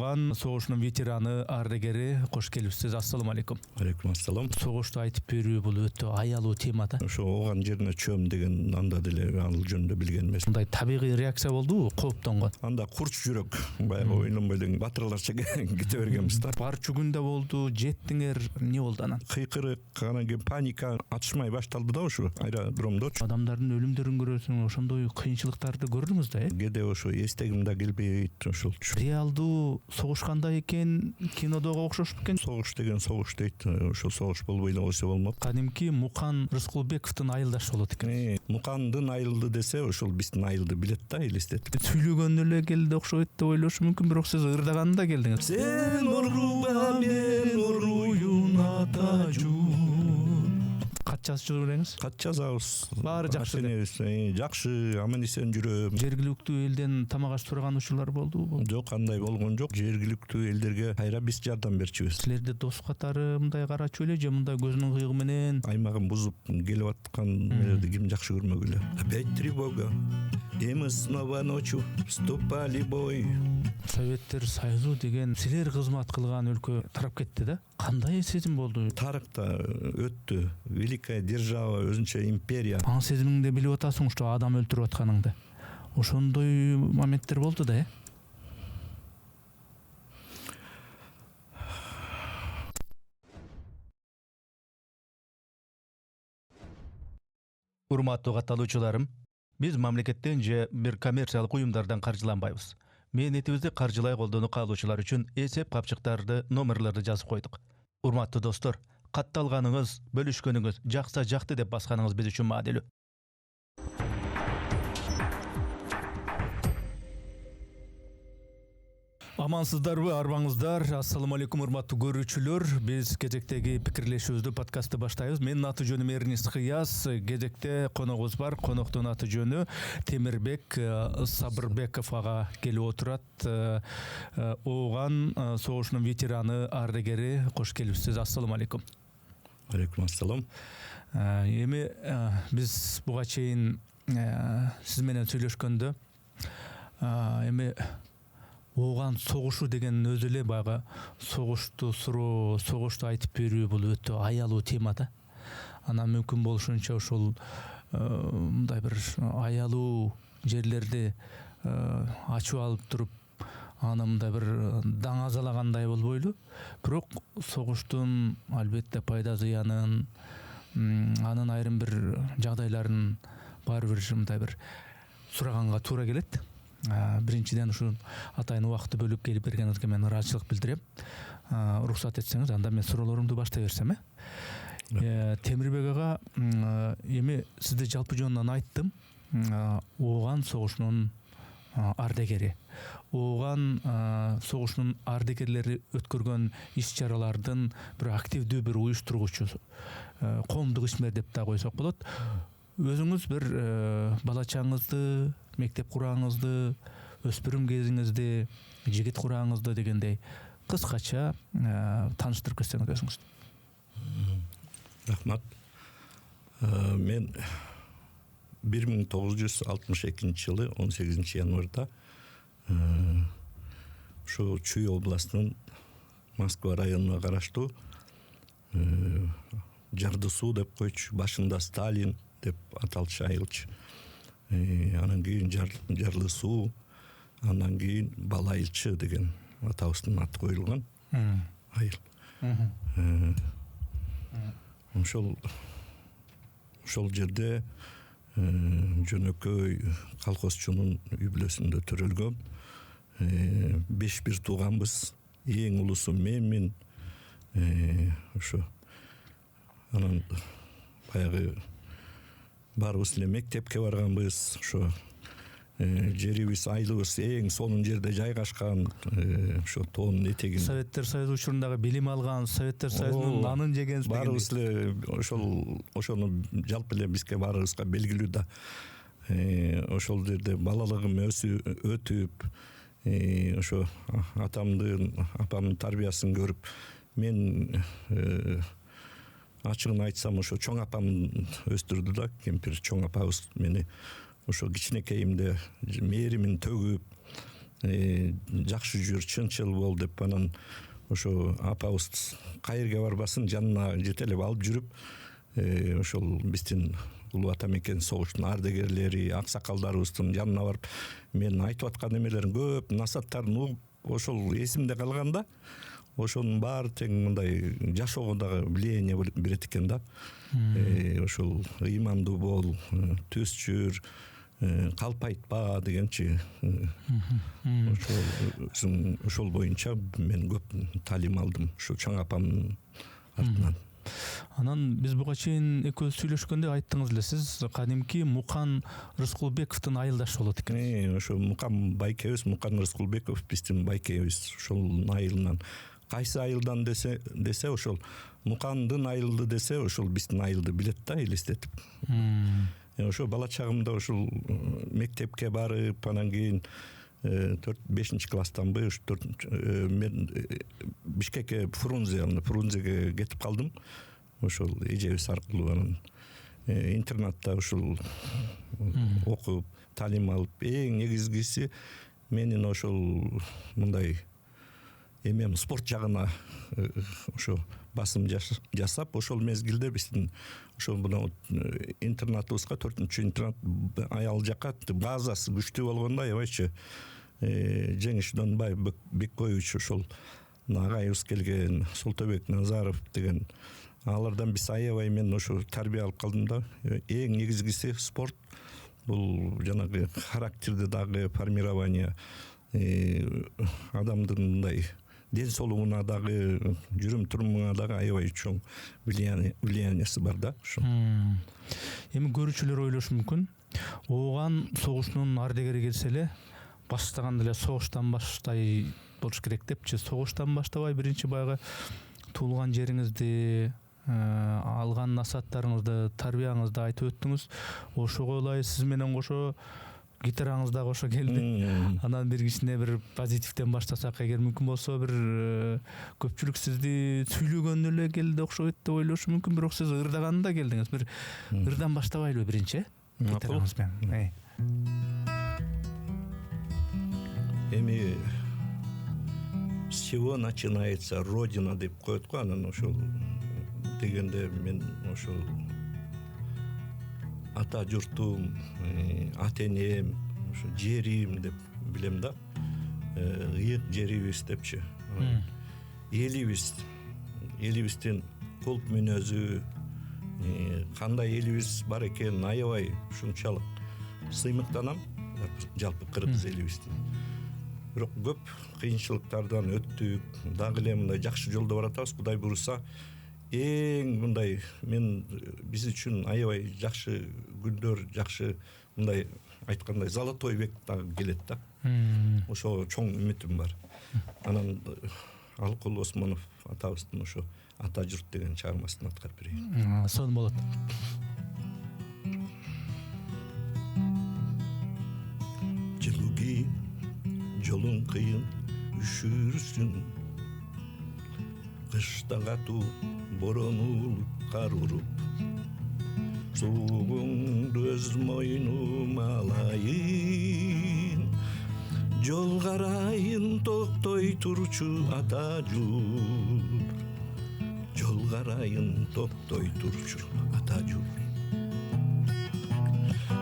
Ооган согушунун ветераны, ардагери, кош келипсиз. Ассаламу алейкум. Алейкум ассалам. Согушту айтып берүү бул өтө аялуу тема да. Ошо ооган жерине чөм деген анда деле ал жөнүндө билген эмес. Мындай табигый реакция болдубу, кооптонгон? Анда курч жүрөк баягы ойлонбой деле батырларча кете бергенбиз да. Барчу күндө болду, жеттиңер, эмне болду анан? Кыйкырык, анан кийин паника, атышмай башталды да ошо аэродромдочу. Адамдардын өлүмдөрүн көрөсүң, ошондой кыйынчылыктарды көрдүңүз да, Кээде ошо эстегим да келбейт ошолчу. Реалдуу согушкандай экен, кинодого окшош экен. Согуш деген согуш дейт. Ошо согуш болбой эле койсо болмок. Кадимки Мукан Рыскулбековдун айылдашы болот экен. Мукандын айылды десе ошол биздин айылды билет да, элестетип. Сүйлөгөнү эле келди окшойт деп ойлошу мүмкүн, бирок сиз ырдаганында келдиңиз. Сен уруба, мен уруюн атажун. Кат жазып жүрөңүз? Кат жазабыз. Баары жакшы. Жакшы, аман эсен жүрөм. Жергиликтүү элден тамак аш сураган учурлар болдубу? Жок, андай болгон жок. Жергиликтүү элдерге кайра биз жардам берчүбүз. Силерде дос катары мындай карачу эле же мындай көзүнүн кыйыгы менен аймагын бузуп келип аткан нелерди ким жакшы көрмөгүлө. Опять тревога, и мы снова ночью вступали в бой. Советтер Союзу деген силер кызмат кылган өлкө тарап кетти да. Кандай сезим болду? Тарыхта өттү. Великая держава, өзүнчө империя. Аң сезимиңди билип атасың, что адам өлтүрүп атканыңды. Ошондой моменттер болду да, Урматтуу катталуучуларым, биз мамлекеттен же бир коммерциялык уюмдардан каржыланбайбыз. Мээнетибизди каржылай колдонуп калуучулар үчүн эсеп капчыктарды, номерлерди жазып койдук. Урматтуу достор, катталганыңыз, бөлүшкөнүңүз, жакса жакты деп басканыңыз биз үчүн маанилүү. Амансыздарбы, арбаңыздар? Ассаламу алейкум, урматтуу көрүүчүлөр. Биз кезектеги пикирлешүүбүздү, подкастты баштайбыз. Менин аты жөнүм Эрнис Кыяз. Кезекте коногубуз бар. Коноктун аты жөнү Темирбек Сабырбеков ага келип отурат. Ооган согушунун ветераны, ардагери, кош келипсиз. Ассаламу алейкум. Алейкум ассалам. Эми биз буга чейин сиз менен сүйлөшкөндө эми Ооган согушу деген өзү эле баягы согушту суроо, согушту айтып берүү бул өтө аялуу тема да. Анан мүмкүн болушунча ошол мындай бир аялуу жерлерди ачып алып туруп, аны мындай бир даңазалагандай болбойлу. Бирок согуштун албетте пайда зыянын, анын айрым бир жагдайларын баары бир мындай бир сураганга туура келет. Биринчиден ушул атайын убакытты бөлүп келип бергениңизге мен ыраазычылык билдирем. Уруксат этсеңиз, анда мен суроолорумду баштай берсем, Темирбек ага, эми сизди жалпы жонунан айттым. Ооган согушунун ардагери. Ооган согушунун ардагерлери өткөргөн иш-чаралардын бир активдүү бир уюштургучу, коомдук ишмер деп да койсок болот. Өзүңүз бир бала чаңыңызды, мектеп кураңызды, өспүрүм кезиңизди, жигит кураңызды дегендей кыскача тааныштырып кетсеңиз өзүңүздү. Рахмат. Мен 1962 жылы 18 январда ошо Чүй областынын Москва районуна караштуу Жарды суу деп койчу, башында Сталин деп аталчу айылчы. Анан кийин Жарлы суу, андан кийин Балайылчы деген атабыздын аты коюлган айыл. Ошол жерде жөнөкөй колхозчунун үй бүлөсүндө төрөлгөм. 5 бир тууганбыз. Эң улусу менмин. Ошо анан баягы баарыбыз эле мектепке барганбыз. Ошо жерибиз, айылыбыз эң сонун жерде жайгашкан. Ошо тоонун этегин. Советтер Союзу учурунда билим алган, Советтер Союзунун нанын жегенбиз. Баарыбыз эле ошону жалпы эле бизге баарыбызга белгилүү да. Ошол жерде балалыгым өтүп, ошо атамдын, апамдын тарбиясын көрүп, мен ачыгын айтсам ошо чоң апам өстүрдү да, кемпир чоң апабыз мени ошо кичинекейимде мээримин төгүп, жакшы жүр, чынчыл бол деп анан ошо апабыз кайерге барбасын жанына жетелеп алып жүрүп ошол биздин улуу ата мекен согуштун ардагерлери, аксакалдарыбыздын жанына барып мен айтып аткан эмелерин көп насааттарын угуп ошол эсимде калганда ошонун баары тең мындай жашоого дагы влияние берет экен да. Ошол ыймандуу бол, түз жүр, калп айтпа дегенчи ошол боюнча мен көп таалим алдым ушу чоң апамдын артынан. Анан биз буга чейин экөөбүз сүйлөшкөндө айттыңыз эле, сиз кадимки Мукан Рыскулбековдун айылдашы болот экенсиз. Ошо Мукан байкебиз, Мукан Рыскулбеков биздин байкебиз. Ошол айылынан кайсы айылдан десе ошол Мукандын айылы десе ошол биздин айылды билет да, элестетип. Ошо бала чагымда ошол мектепке барып, анан кийин 4-5 класстанбы мен Бишкекке Фрунзеге кетип калдым. Ошол эжебиз аркылуу анан интернатта ошол окуп, таалим алып, эң негизгиси менин ошол мындай эмем спорт жагына ошо басым жасап, ошол мезгилде биздин ошол мына интернатыбызга 4-интернат аял жакка базасы күчтүү болгондо аябайчы Жеңиш Донбаев Беккоевич ошол агайыбыз келген, Солтобек Назаров деген алардан биз аябай мен ошо тарбия алып калдым да. Эң негизгиси спорт, бул жанагы характерди дагы формирование, адамдын мындай ден соолугуна дагы, жүрүм турумуна дагы аябай чоң влияниясы бар да. Эми көрүүчүлөр ойлошу мүмкүн, ооган согуштун ардагери келсе эле баштаганда эле согуштан баштай болуш керек депчи, согуштан баштабай биринчи баягы туулган жериңизди, алган насааттарыңызды, тарбияңызды айтып өттүңүз. Ошого ылай сиз менен кошо гитараңыз да кошо келди. Анан бир кичине бир позитивден баштасак, эгер мүмкүн болсо, бир көпчүлүк сизди сүйлөгөнү эле келди окшойт деп ойлошу мүмкүн, бирок сиз ырдаганда келдиңиз. Бир ырдан баштабайлыбы биринчи? Гитараңыз менен. Эми с чего начинается Родина деп коет го, анан ошол дегенде мен ошол ата журтум, ата энем, ошо жерим деп билем да. Ыйык жерибиз депчи. Элибиздин кулп мүнөзү, кандай элибиз бар экенин аябай ушунчалык сыймыктанам жалпы кыргыз элибиздин. Бирок көп кыйынчылыктардан өттүк, дагы эле мындай жакшы жолдо баратабыз. Кудай буюрса, эң мындай мен биз үчүн аябай жакшы күндөр, жакшы мындай айткандай золотой век дагы келет да. Ошо чоң үмүтүм бар. Анан Алыкул Осмонов атабыздын ошо Ата журт деген чыгармасын аткарып берейин. Сон болот. Жылуги жолун кыйын үшүрсүн, кышта катуу борону кар уруп, суугуңду өз мойнума алайын, жол карайын токтой турчу ата журт, жол карайын токтой турчу ата журт.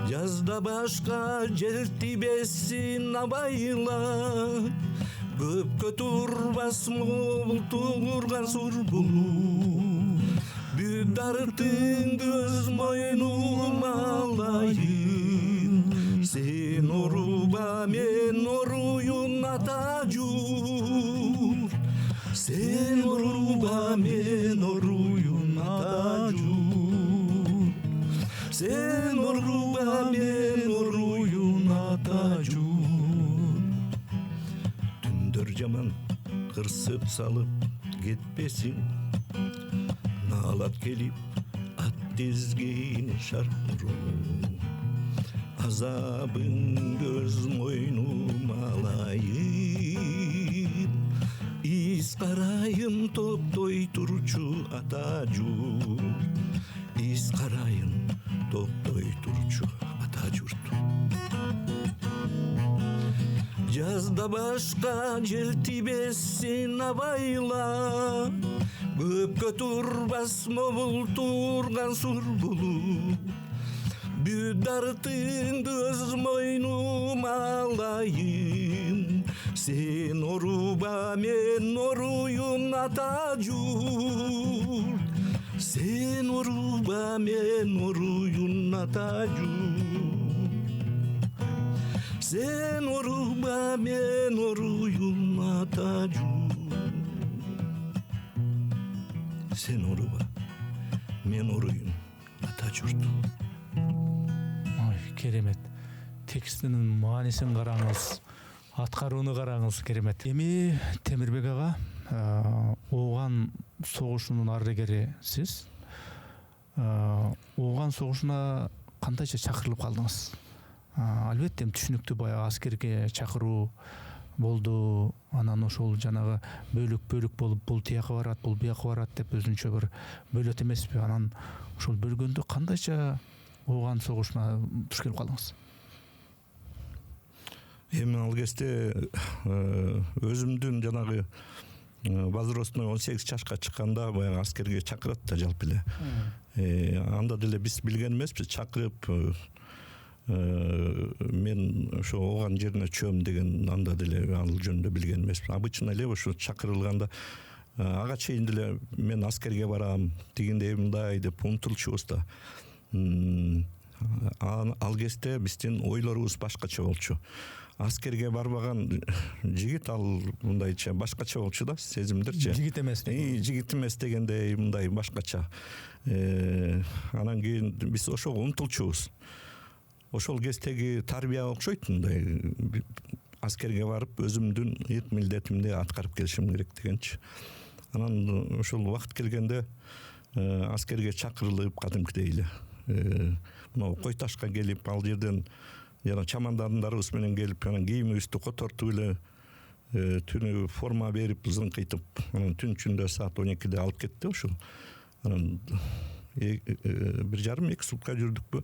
Жазда башка жер тибесин абайла, көпкө турбас мултурган сурбулу, бүт дартыңды өз мойнума алайын, сен оруба мен оруюн ата журт, сен оруба мен оруюн ата журт, сен оруба мен оруюн ата журт. Түндөр жаман кырсып салып кетпесин, наалат келип ат тизгин шармурун, азабыңды өз мойнума алайын, из карайын токтой турчу ата журт, из карайын токтой турчу ата журт. жазда башка жел тибесин абайла, көпкө турбас мобул турган сур булут, бүк дартыңды өз мойнума алайын, сен оруба мен оруюн ата журт, сен оруба мен оруюн ата журт, сен оруба мен оруюн ата журт, сен оруба мен оруюн ата журт. Ой, керемет. Текстінің маанисин караңыз, аткарууну караңыз, керемет. Эми Темирбек ага, Ооган согушунун ардагери сиз. Ооган согушуна кандайча чакырылып калдыңыз? Албетте түшүнүктүү, баягы аскерге чакыруу болду. Анан ошол жанагы бөлүк болуп, бул тияка барат, бул бияка барат деп өзүнчө бир бөлөт эмеспи? Анан ошол бөлгөндө кандайча Ооган согушуна туш келип калдыңыз? Эми ал кезде өзүмдүн жанагы возрастной 18 жашка чыкканда баягы аскерге чакырат да жалпы эле. Анда деле биз билген эмеспиз, чакырып мен ошо Ооган жерине чөм деген анда деле ал жөнүндө билген эмеспиз. Обычно эле ошо чакырылганда ага чейин деле мен аскерге барам, дегендей мындай деп умтулчубуз да. Ал кезде биздин ойлорубуз башкача болчу. Аскерге барбаган жигит ал мындайча башкача болчу да, сезимдирчи. Жигит эмес. Жигит эмес дегендей мындай башкача. Анан кийин биз ошого умтулчубуз. Ошол кездеги тарбия окшойт, мындай аскерге барып өзүмдүн ыйык милдетимди аткарып келишим керек дегенчи. Анан ошол убакыт келгенде аскерге чакырылып кадимкидей эле мына Кой Ташка келип, ал жерден жана чамандандарыбыз менен келип, анан кийимибизди котортуп эле түнү форма берип зыңкыйтып, анан түн ичинде саат 12-де алып кетти ошол. Анан 1,5-2 сутка жүрдүкпү.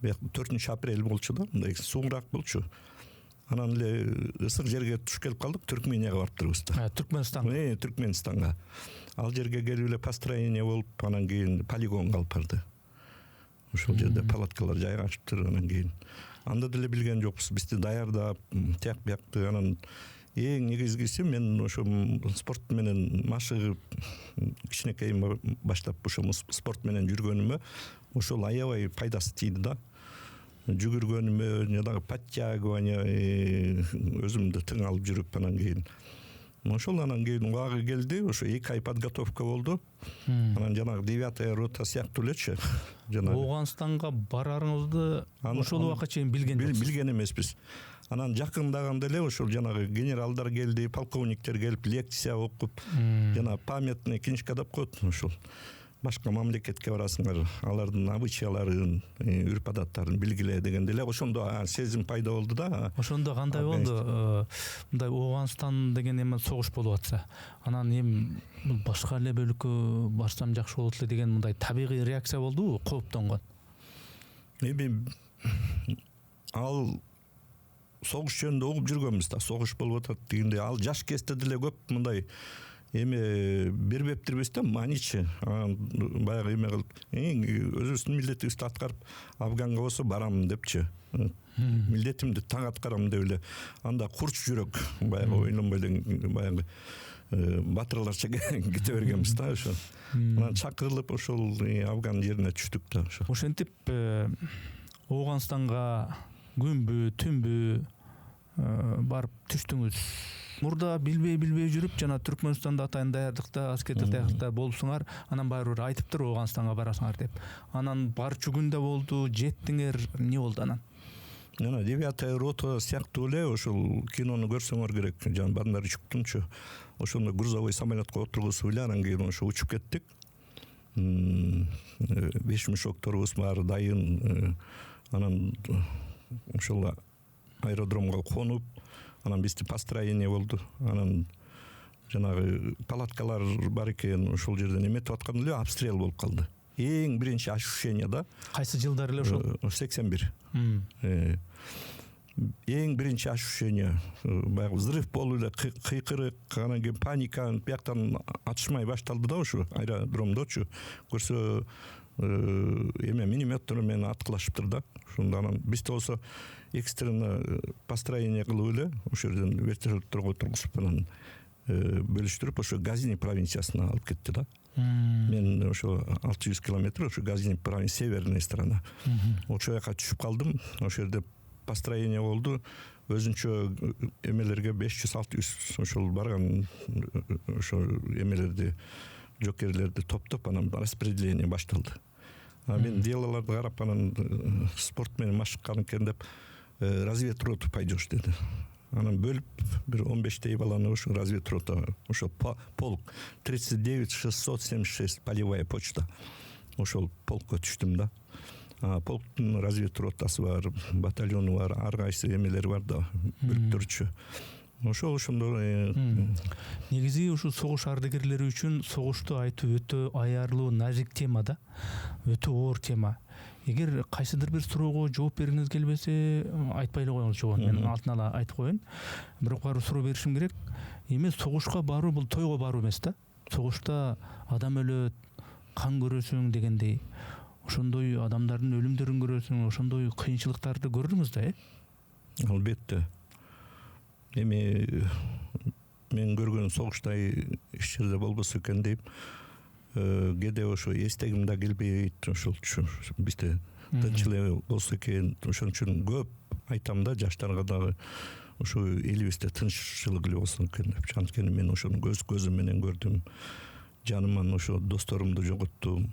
4 апрель болчу да, мындай суугураак болчу. Анан эле ысык жерге туш келип калдык, Түркменияга барып турбуз да. Түркменистанга. Түркменистанга. Ал жерге келип эле построение болуп, анан кийин полигонго алып барды. Ошол жерде палаткалар жайгашыптыр. Анан кийин анда деле билген жокпуз, бизди даярдап, тияк биякты. Анан эң негизгиси мен ошо спорт менен машыгып, кичинекей баштап ошо спорт менен жүргөнүмө ошол аябай пайдасы тийди да. Жүгүргөнүмө, жанагы подтягивание, өзүмдү тың алып жүрүп, анан кийин анан кийин убагы келди, ошо 2 ай подготовка болду. Анан жанагы 9-я рота сыяктуу элечи. Оганстанга барарыңызды ошол убакка чейин билген жоксуз? Билген эмеспиз. Анан жакындаганда эле ошол жанагы генералдар келди, полковниктер келип лекция окуп, жана памятный книжка деп коет ошол. Башка мамлекетке барасыңар, алардын обычаяларын, үрп-адаттарын билгиле дегенде эле ошондо сезим пайда болду да. Ошондо кандай болду? Мындай Оганстан деген эме согуш болуп атса, анан эми башка эле бөлүккө барсам жакшы болот эле деген мындай табигый реакция болдубу, кооптонгон? Эми ал согуш жөнүндө угуп жүргөнбүз да, согуш болуп атат дегенде ал жаш кезде деле көп мындай эми бербептирбиз да, маничи. Баягы эме кылып, өзүбүздүн милдетибизди аткарып, Афганга болсо барам депчи. Милдетимди таң аткарам деп эле. Анда курч жүрөк, баягы ойлонбой эле баягы батырларча кете бергенбиз да ошо. Анан чакырылып ошол Афган жерине түштүк да ошо. Ошентип Оганстанга күнбү, түнбү барып түштүңүз. Мурда билбей жүрүп, жана Түркмөнстанда атайын даярдыкта, аскердик даярдыкта болупсуңар, анан баары айтыптыр Оганстанга барасыңар деп. Анан барчу күндө болду, жеттиңер, эмне болду анан? Жана 9-я рота сыяктуу эле ошол кинону көрсөңөр керек. Жана Бондарчуктунчу ошондо грузовой самолетко отургузуп эле анан кийин ошо учуп кеттик. 5 мешокторубуз бар дайын. Анан ошол аэродромго конуп, анан бизди построение болду. Анан жанагы палаткалар бар экен, ошол жерден эметип атканда эле обстрел болуп калды. Эң биринчи ощущение да. Кайсы жылдар эле ошол? 81. эң биринчи ощущение баягы взрыв болуп эле кыйкырык, анан кийин паника бияктан атышмай башталды да ушу аэродромдочу. Көрсө эме минометтор менен аткылашыптыр да. Ошондо анан бизде болсо экстренно построение кылып эле ошол жерден вертолетторго тургузуп анан бөлүштүрүп ошо Газини провинциясына алып кетти да. Мен ошо 600 километр ошо Газини провинция, северная сторона. Ошол жака түшүп калдым. Ошол жерде построение болду. Өзүнчө эмелерге 500-600 ошол барган ошо эмелерди, жокерлерди топтоп анан распределение башталды. Мен делаларды карап анан спорт менен машыккан экен деп разведроту пойдешь деди. Анан бөлүп бир 15 баланы ошо разведрота, ошо полк 39676 полевая почта. Ошол полкко түштүм да. Полктун разведротасы бар, батальону бар, ар кайсы эмелери бар да, бөлүктөрчү. Ошондо негизи ушу согуш ардагерлери үчүн согушту айтуу өтө аярлуу, назик тема да, өтө оор тема. Эгер кайсыдыр бир суроого жооп бергиңиз келбесе, айтпай эле коюңуз жогон. Мен алтын ала айтып коеюн. Бирок барып суроо беришим керек. Эми согушка баруу бул тойго баруу эмес да. Согушта адам өлөт, кан көрөсүң дегендей. Ошондой адамдардын өлүмдөрүн көрөсүң, ошондой кыйынчылыктарды көрдүңүз да, Албетте. Эми мен көргөн согуштай иш жерде болбосо экен дейм. Кээде ошо эстегим да келбейт, ошолчу бизде тынч эле болсо экен. Ошон үчүн көп айтам да жаштарга дагы ошо элибизде тынччылык эле болсун экен деп. Анткени мен ошону көзүм менен көрдүм. Жаныман ошо досторумду жоготтум.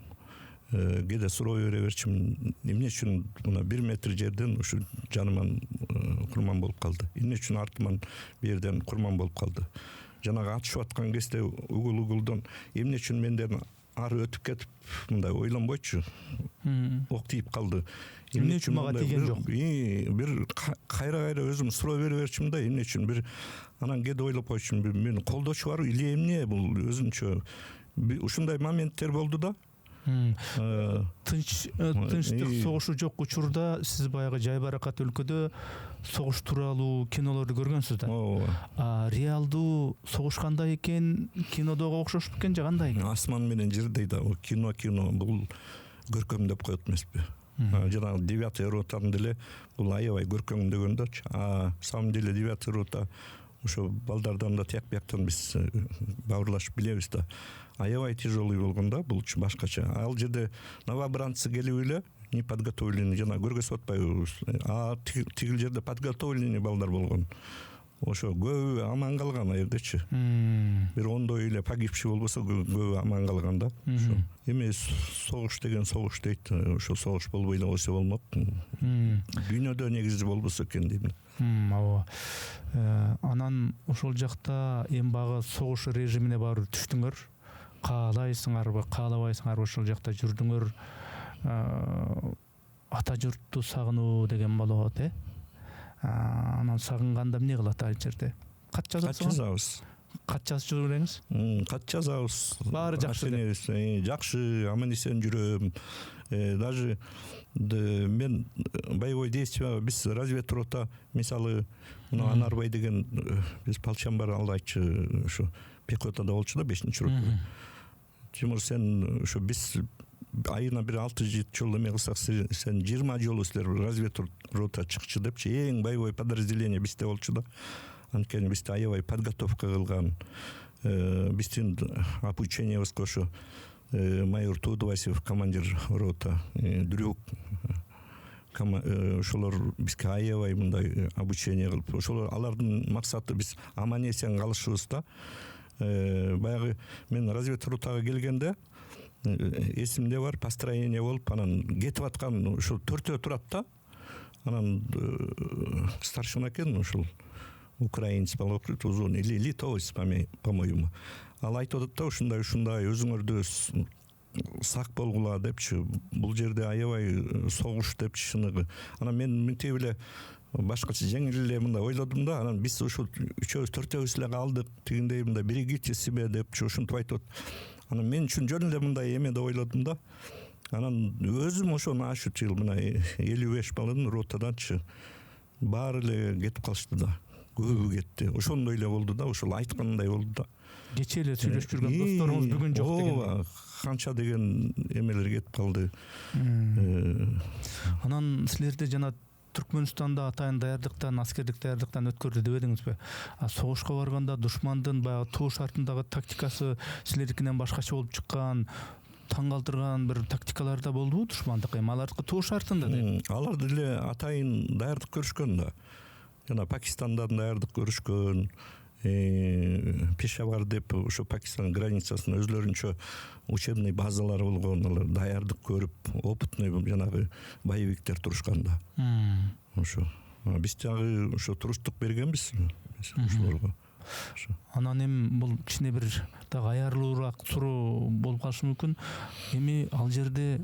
Кээде суроо бере берчимин, эмне үчүн мына 1 метр жерден ушу жаныман курман болуп калды. Эмне үчүн артыман бу жерден курман болуп калды. Жанагы атышып аткан кезде угулдон эмне үчүн менден ары өтүп кетип мындай ойлонбойчу. Ок тийип калды. Эмне үчүн мага тийген жок? Бир кайра өзүм суроо бере берчимин да, эмне үчүн бир анан кээде ойлоп койчумун, мени колдочу барбы или эмне бул өзүнчө. Ушундай моменттер болду да. Тынчтык согушу жок учурда сиз баягы жай баракат өлкөдө согуш тууралуу кинолорду көргөнсүз да. Реалдуу согуш кандай экен, кинодого окшош бекен же кандай? Асман менен жердей да, кино бул көркөмдөп коет эмеспи. Жанагы 9-й ротаны деле бул аябай көркөмдөгөндөрчү. Самом деле 9-й рота ошо балдардан да тияк бияктан биз бауырлашып билебиз да. Аябай тяжелый болгон да, бул башкача. Ал жерде новобранцы келип эле не подготовленный, жана көргөзүп атпайбыз. Тигил жерде подготовленный балдар болгон. Ошо көбү аман калган аердечи. Бир ондой эле погибший болбосо көбү аман калган да. Эми согуш деген согуш дейт. Ошо согуш болбой эле койсо болмок. Дүйнөдө негизи болбосо экен дейм. Ооба. Анан ошол жакта эми багы согуш режимине барып түштүңөр. Каалайсыңарбы, каалабайсыңарбы ошол жакта жүрдүңөр. Ата журтту сагынуу деген болот, Анан сагынганда эмне кылат ал жерде? Кат жазасыз? Кат жазып жүрөңүз? Кат жазабыз. Баары жакшы. Жакшы, аман эсен жүрөм. Даже мен боевой действие биз разведрота мисалы мына Анарбай деген биз полчан бар, ал айтчы ушу пехотада болчу да 5-рота. Тимур, сен ушу биз айына бир 6-7 жолу эме кылсак, сен 20 жолу силер разведрота чыкчы депчи, эң боевой подразделение бизде болчу да. Анткени бизде аябай подготовка кылган. Биздин обучениебизге ошо майор Туудубасев командир рота, Дрюк ошолор бизге аябай мындай обучение кылып, ошолор алардын максаты биз аман эсен калышыбыз да. Баягы мен разведротага келгенде эсимде бар, построение болуп, анан кетип аткан ошол 4-төө турат да. Анан старшина экен ошол украинец болуп, узун или литовец, по-моему. Ал айтып атат да, ушундай өзүңөрдү сак болгула депчи, бул жерде аябай согуш депчи шыныгы. Анан мен мынтип эле башкача жеңил эле мындай ойлодум да, анан биз ушул 3-4-өөбүз эле калдык, тигиндей мындай берегите себя депчи ушинтип айтып атат. Анан мен үчүн жөн эле мындай эме деп ойлодум да. Анан өзүм ошону ощутил, мына 55 баланын ротаданчы баары эле кетип калышты да, көбү кетти. Ошондой эле болду да, ошол айткандай болду да. Кече эле сүйлөшүп жүргөн досторуңуз бүгүн жок деген. Канча деген эмелер кетип калды. Анан силерде жана Түркмөнстанда атайын даярдыктан, аскердик даярдыктан өткөрдү дебедиңизби? Согушка барганда душмандын баягы туу шартындагы тактикасы силердикинен башкача болуп чыккан, таң калтырган бир тактикалар да болдубу душмандыкы? Алардыкы туу шартында деп. Алар деле атайын даярдык көрүшкөн да. Жана Пакистандан даярдык көрүшкөн. Пешавар деп ошо Пакистан границасын өзлөрүнчө учебный базалары болгон, алар даярдык көрүп, опытный жанагы боевиктер турушкан да. Ошо. Биз жагы ошо туруштук бергенбиз ошолорго. Анан эми бул кичине бир дагы аярлуураак суроо болуп калышы мүмкүн. Эми ал жерде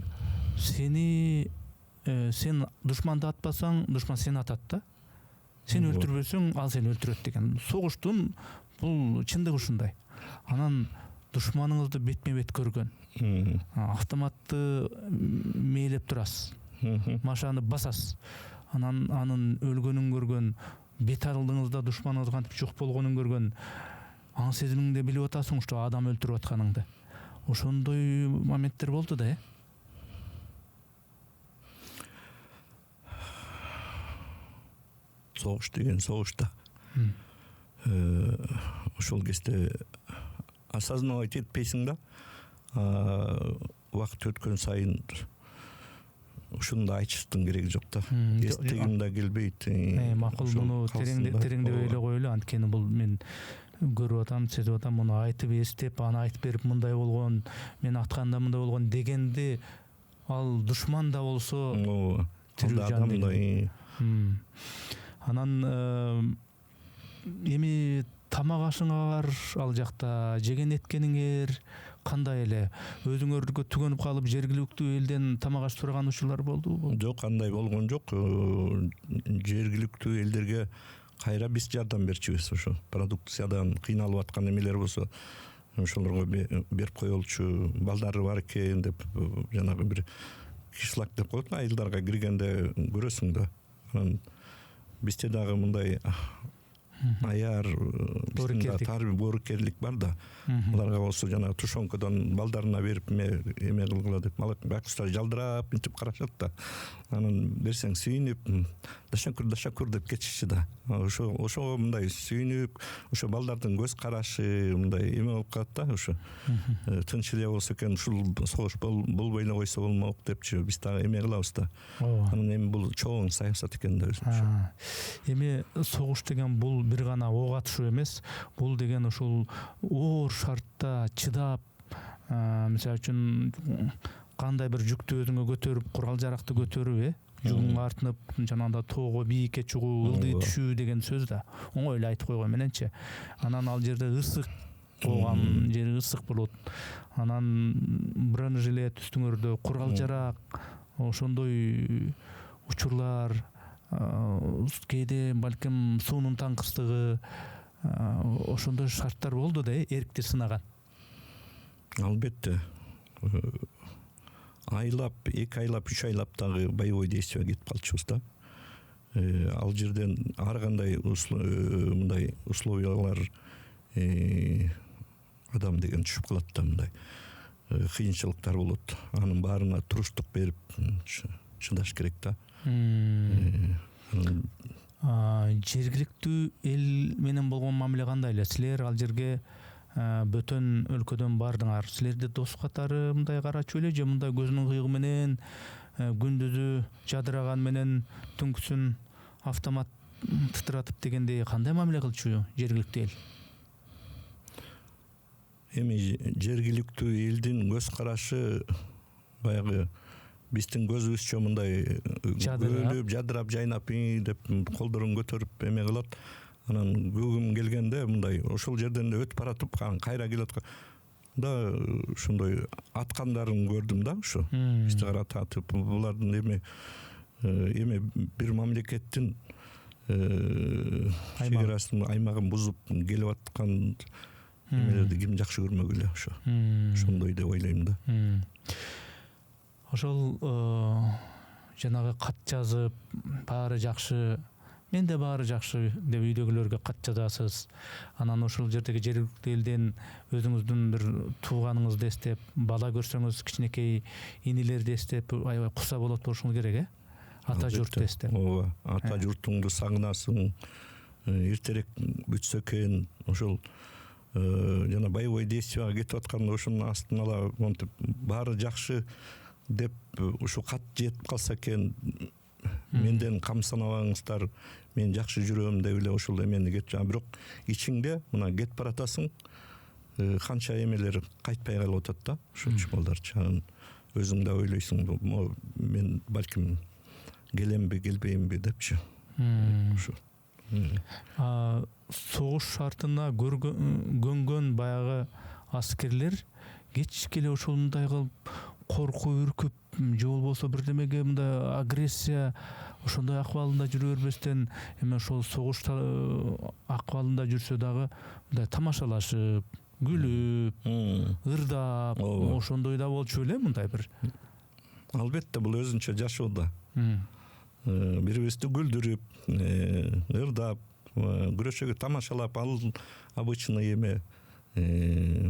сен душманды атпасаң, душман сени атат да. Сен өлтүрбөсөң, ал сени өлтүрөт деген. Согуштун бул чындыгы ушундай. Анан душманыңызды бетме-бет көргөн. Автоматты мээлеп турасыз. Машаны басасыз. Анан анын өлгөнүн көргөн, бет алдыңызда душманыңыз кантип жок болгонун көргөн. Аң сезимиңде билип атасың что адам өлтүрүп атканыңды. Ошондой моменттер болду да, Согуш деген согушта. Ошол кезде осознавать этпейсиң да. Убакыт өткөн сайын ушуну да айтыштын кереги жок да. Эстегим да келбейт. Макул, муну тереңдеп ойлой коелу. Анткени бул мен көрүп атам, сезип атам, муну айтып эстеп, аны айтып берип мындай болгон, мен атканда мындай болгон дегенди ал душман да болсо тирүү жан деген. Анан эми тамак ашыңа бар ал жакта, жеген эткениңер кандай эле? Өзүңөргө түгөнүп калып жергиликтүү элден тамак аш сураган учурлар болдубу? Жок, андай болгон жок. Жергиликтүү элдерге кайра биз жардам берчүбүз. Ошо продукциядан кыйналып аткан эмелер болсо, ошолорго берип коелучу, балдары бар экен деп, жанагы бир кишлак деп коет, айылдарга киргенде көрөсүң да. Анан бизде дагы мындай аяр, боорукерлик бар да. Аларга болсо жана тушонкадан балдарына берип эме кылгыла деп, байкуштар жалдырап мынтип карашат да. Анан берсең сүйүнүп, дашакур деп кетишчи да. Ошо мындай сүйүнүп, ошо балдардын көз карашы мындай эме болуп калат да. Ошо тынч эле болсо экен, ушул согуш болбой эле койсо болмок депчи биз дагы эме кылабыз да. Анан эми бул чоң саясат экен да өзүнчө. Эми согуш деген бул бир гана ок атышуу эмес, бул деген ушул оор шартта чыдап, мисалы үчүн кандай бир жүктү өзүңө көтөрүп, курал жаракты көтөрүп, жүгүңө артынып, жанагындай тоого бийикке чыгуу, ылдый түшүү деген сөз да. Оңой эле айтып койгон мененчи. Анан ал жерде ысык болгон жери ысык болот. Анан бронежилет үстүңөрдө, курал жарак, ошондой учурлар, кээде балким суунун таңкыстыгы, ошондой шарттар болду да, эркти сынаган. Албетте. Айлап, 2 айлап, 3 айлап дагы боевой действие кетип калчубуз да. Ал жерден ар кандай мындай условиялар адам деген түшүп калат да, мындай кыйынчылыктар болот. Анын баарына туруштук берип чыдаш керек да. Жергиликтүү эл менен болгон мамиле кандай эле? Силер ал жерге бөтөн өлкөдөн бардыңар. Силерди дос катары мындай карачу эле же мындай көзүнүн кыйыгы менен күндүзү жадыраган менен түнкүсүн автомат тытыратып дегендей кандай мамиле кылчу жергиликтүү эл? Эми жергиликтүү элдин көз карашы баягы биздин көзүбүзчө мындай жадырап жайнап деп колдорун көтөрүп эме кылат. Анан бүгүн келгенде мындай ошол жерден өтүп баратып, кайра келет да, ошондой аткандарын көрдүм да, ошо. Бизди каратып, булардын эме бир мамлекеттин чегарасынын аймагын бузуп келип аткан эмелерди ким жакшы көрмөк эле, ошо. Ошондой деп ойлойм да. Ошол жанагы кат жазып, баары жакшы, Менде баары жакшы деп үйдөгүлөргө кат жазасыз. Анан ошол жердеги жергиликтүү элден өзүңүздүн бир тууганыңызды эстеп, бала көрсөңүз кичинекей инилерди эстеп, аябай куса болот болушуңуз керек, ата журтты эстеп. Ооба, ата журтуңду сагынасың. Эртерээк бүтсө экен, ошол жана боевой действияга кетип атканда ошонун астын ала монтип баары жакшы деп ушу кат жетип калса экен, менден камсанабаңыздар, мен жакшы жүрөм деп эле ошол эмени кетип, бирок ичиңде мына кетип баратасың, канча эмелер кайтпай калып атат да, ошол чыкмалдарчы. Анан өзүң да ойлойсуң, мен балким келемби, келбеймби депчи. Ошо. Согуш шартына көнгөн баягы аскерлер кечке эле ошондой кылып коркуп, үркүп, же болбосо бирдемеге мындай агрессия ошондой акыбалында жүрө бербестен, эми ошол согуш акыбалында жүрсө дагы мындай тамашалашып, күлүп, ырдап, ошондой да болчу беле мындай бир. Албетте, бул өзүнчө жашоо да. Бири-бирибизди күлдүрүп, ырдап, күрөшөгө тамашалап, ал обычный эме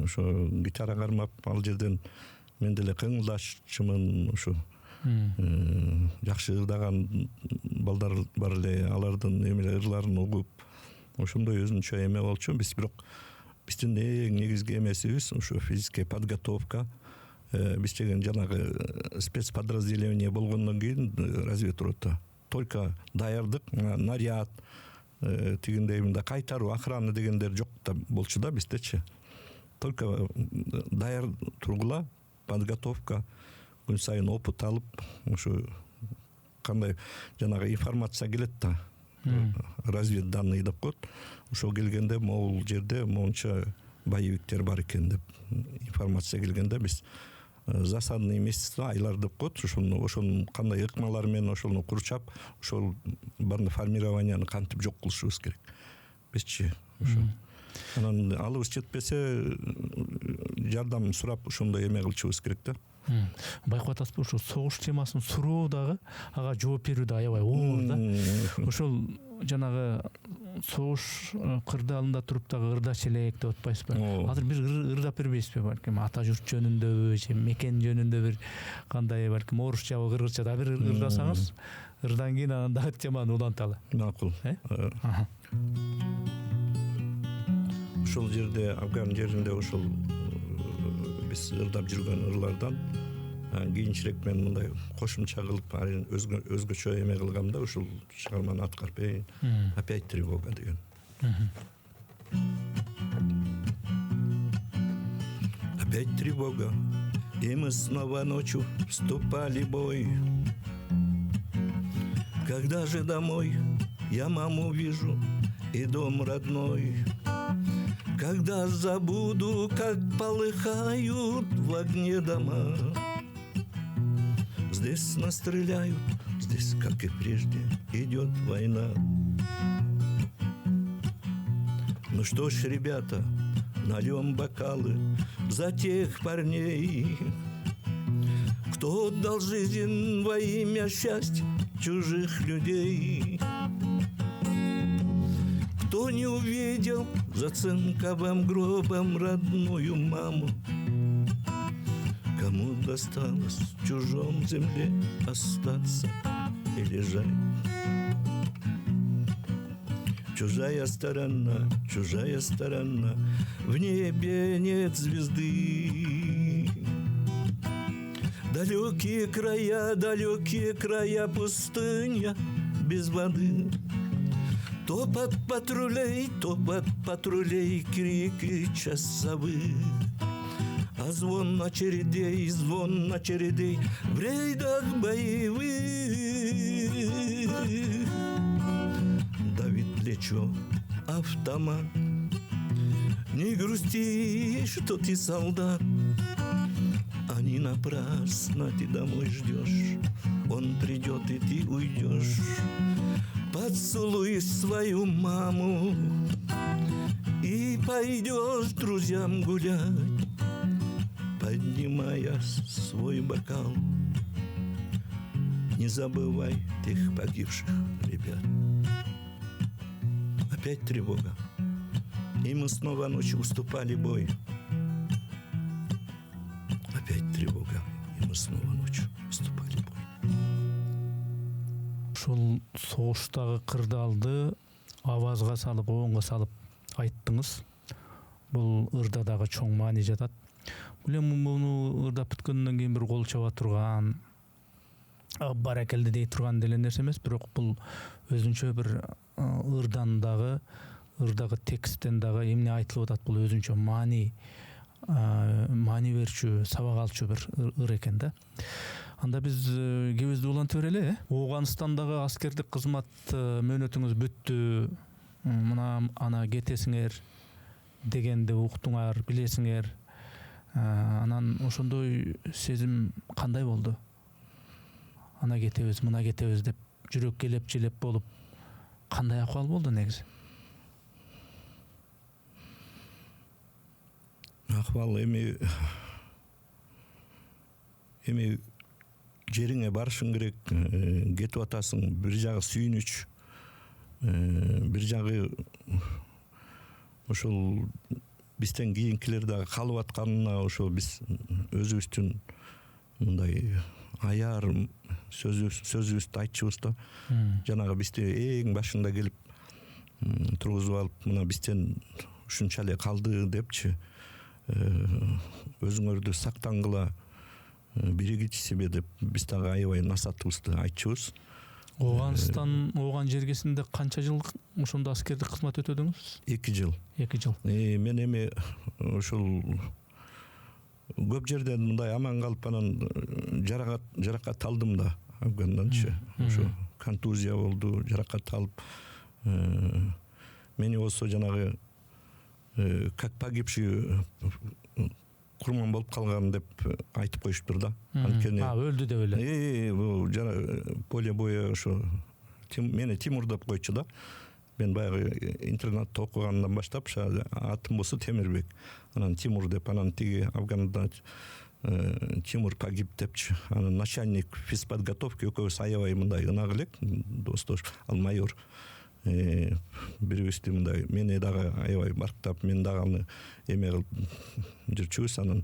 ошо гитара кармап, ал жерден мен деле кыңылдашчумун, ушу жакшы ырдаган балдар бар эле, алардын эмелер ырларын угуп, ошондой өзүнчө эме болчу. Бирок биздин эң негизги эмесибиз ушу физическая подготовка. Биз деген жанагы спецподразделение болгондон кийин разведрота только даярдык, наряд, тигиндей мындай кайтаруу, охрана дегендер жок да болчу да биздечи. Только даяр тургула, подготовка, күн сайын опыт алып, ушу кандай жанагы информация келет да, разведданные деп коет. Ошол келгенде могул жерде монча боевиктер бар экен деп информация келгенде биз засадный месяца айлар деп коет. Ошонун кандай ыкмалар менен ошону курчап, ошол баарын формированияны кантип жок кылышыбыз керек. Бизчи ошо. Анан алыбыз жетпесе жардам сурап ошондой эме кылчыбыз керек да. Байкап атасызбы, ошо согуш темасын суроо дагы ага жооп берүү да аябай оор да. Ошол жанагы согуш кырдаалында туруп дагы ырдачу элек деп атпайсызбы? Азыр бир ырдап бербейсизби, балким ата журт жөнүндөбү, же мекен жөнүндө бир кандай, балким орусчабы, кыргызча да бир ырдасаңыз, ырдан кийин анан дагы теманы уланталы. Макул. Ошол жерде, Афган жеринде ошол биз ырдап жүргөн ырлардан кийинчерээк мен мындай кошумча кылып, өзгөчө эме кылгамда, ушул чыгарманы аткарып берейин. Опять тревога деген. Опять тревога, и мы снова ночью вступали в бой. Когда же домой я маму вижу и дом родной? Когда забуду, как полыхают в огне дома? Здесь настреляют, здесь, как и прежде, идет война. Ну что ж, ребята, нальем бокалы за тех парней, кто отдал жизнь во имя счастья чужих людей. Кто не увидел за цинковым гробом родную маму, кому досталось в чужом земле остаться и лежать. Чужая сторона, в небе нет звезды. Далекие края, пустыня без воды. Топот патрулей, крики часовых. А звон очередей в рейдах боевых. Давит плечо автомат. Не грусти, что ты солдат, а не напрасно ты домой ждешь. Он придет, и ты уйдешь. Поцелуй свою маму и пойдешь к друзьям гулять, поднимая свой бокал. Не забывай тех погибших ребят. опять тревога. И мы снова ночью уступали бой. Опять тревога. И мы снова ночью уступали бой. Ушул согуштагы кырдаалды авазга салып, оонго салып айттыңыз. Бул ырда дагы чоң маани жатат. Бул эми муну ырдап бүткөндөн кийин бир кол чаба турган, баракелди дей турган деле нерсе эмес, бирок бул өзүнчө бир ырдандагы тексттен дагы эмне айтылып атат, бул өзүнчө маани берчү, сабак алчу бир ыр экен да. Анда биз кебизди улантып берели. Ооганстандагы аскердик кызмат мөөнөтүңүз бүттү. Мына ана кетесиңер дегенди уктуңар, билесиңер. Анан ошондой сезим кандай болду? Ана кетебиз, мына кетебиз деп жүрөк келеп-желеп болуп кандай акыбал болду негизи? Акыбал эми жериңе барышың керек, кетип атасың. Бир жагы сүйүнүч, бир жагы ошол бизден кийинкилер дагы калып атканына ошо биз өзүбүздүн мындай аяр сөзүбүздү айтчубуз да. Жанагы бизди эң башында келип тургузуп алып, мына бизден ушунча эле калды депчи, өзүңөрдү сактангыла, биригичсиби деп биз дагы аябай насаатыбызды айтчубуз. Ооган жергесинде канча жыл ошондо аскердик кызмат өтөдүңүз? 2 жыл. 2 жыл. Мен эми ошол көп жерден мындай аман калып анан жаракат алдым да Афганданчы. Ошо контузия болду, жаракат алып. Мени болсо жанагы как погибший курман болуп калган деп айтып коюштур да. Анткени өлдү деп эле. Бул поле боя ошо мени Тимур деп койчу да. Мен баягы интернатта окугандан баштап атым болсо Темирбек. Анан Тимур деп, анан тиги Афганда Тимур погиб депчи. Анан начальник физподготовки экөөбүз аябай мындай ынак элек, достош, ал майор. Бирибизди мындай мени дагы аябай барктап, мен дагы аны эме кылып жүрчүбүз. Анан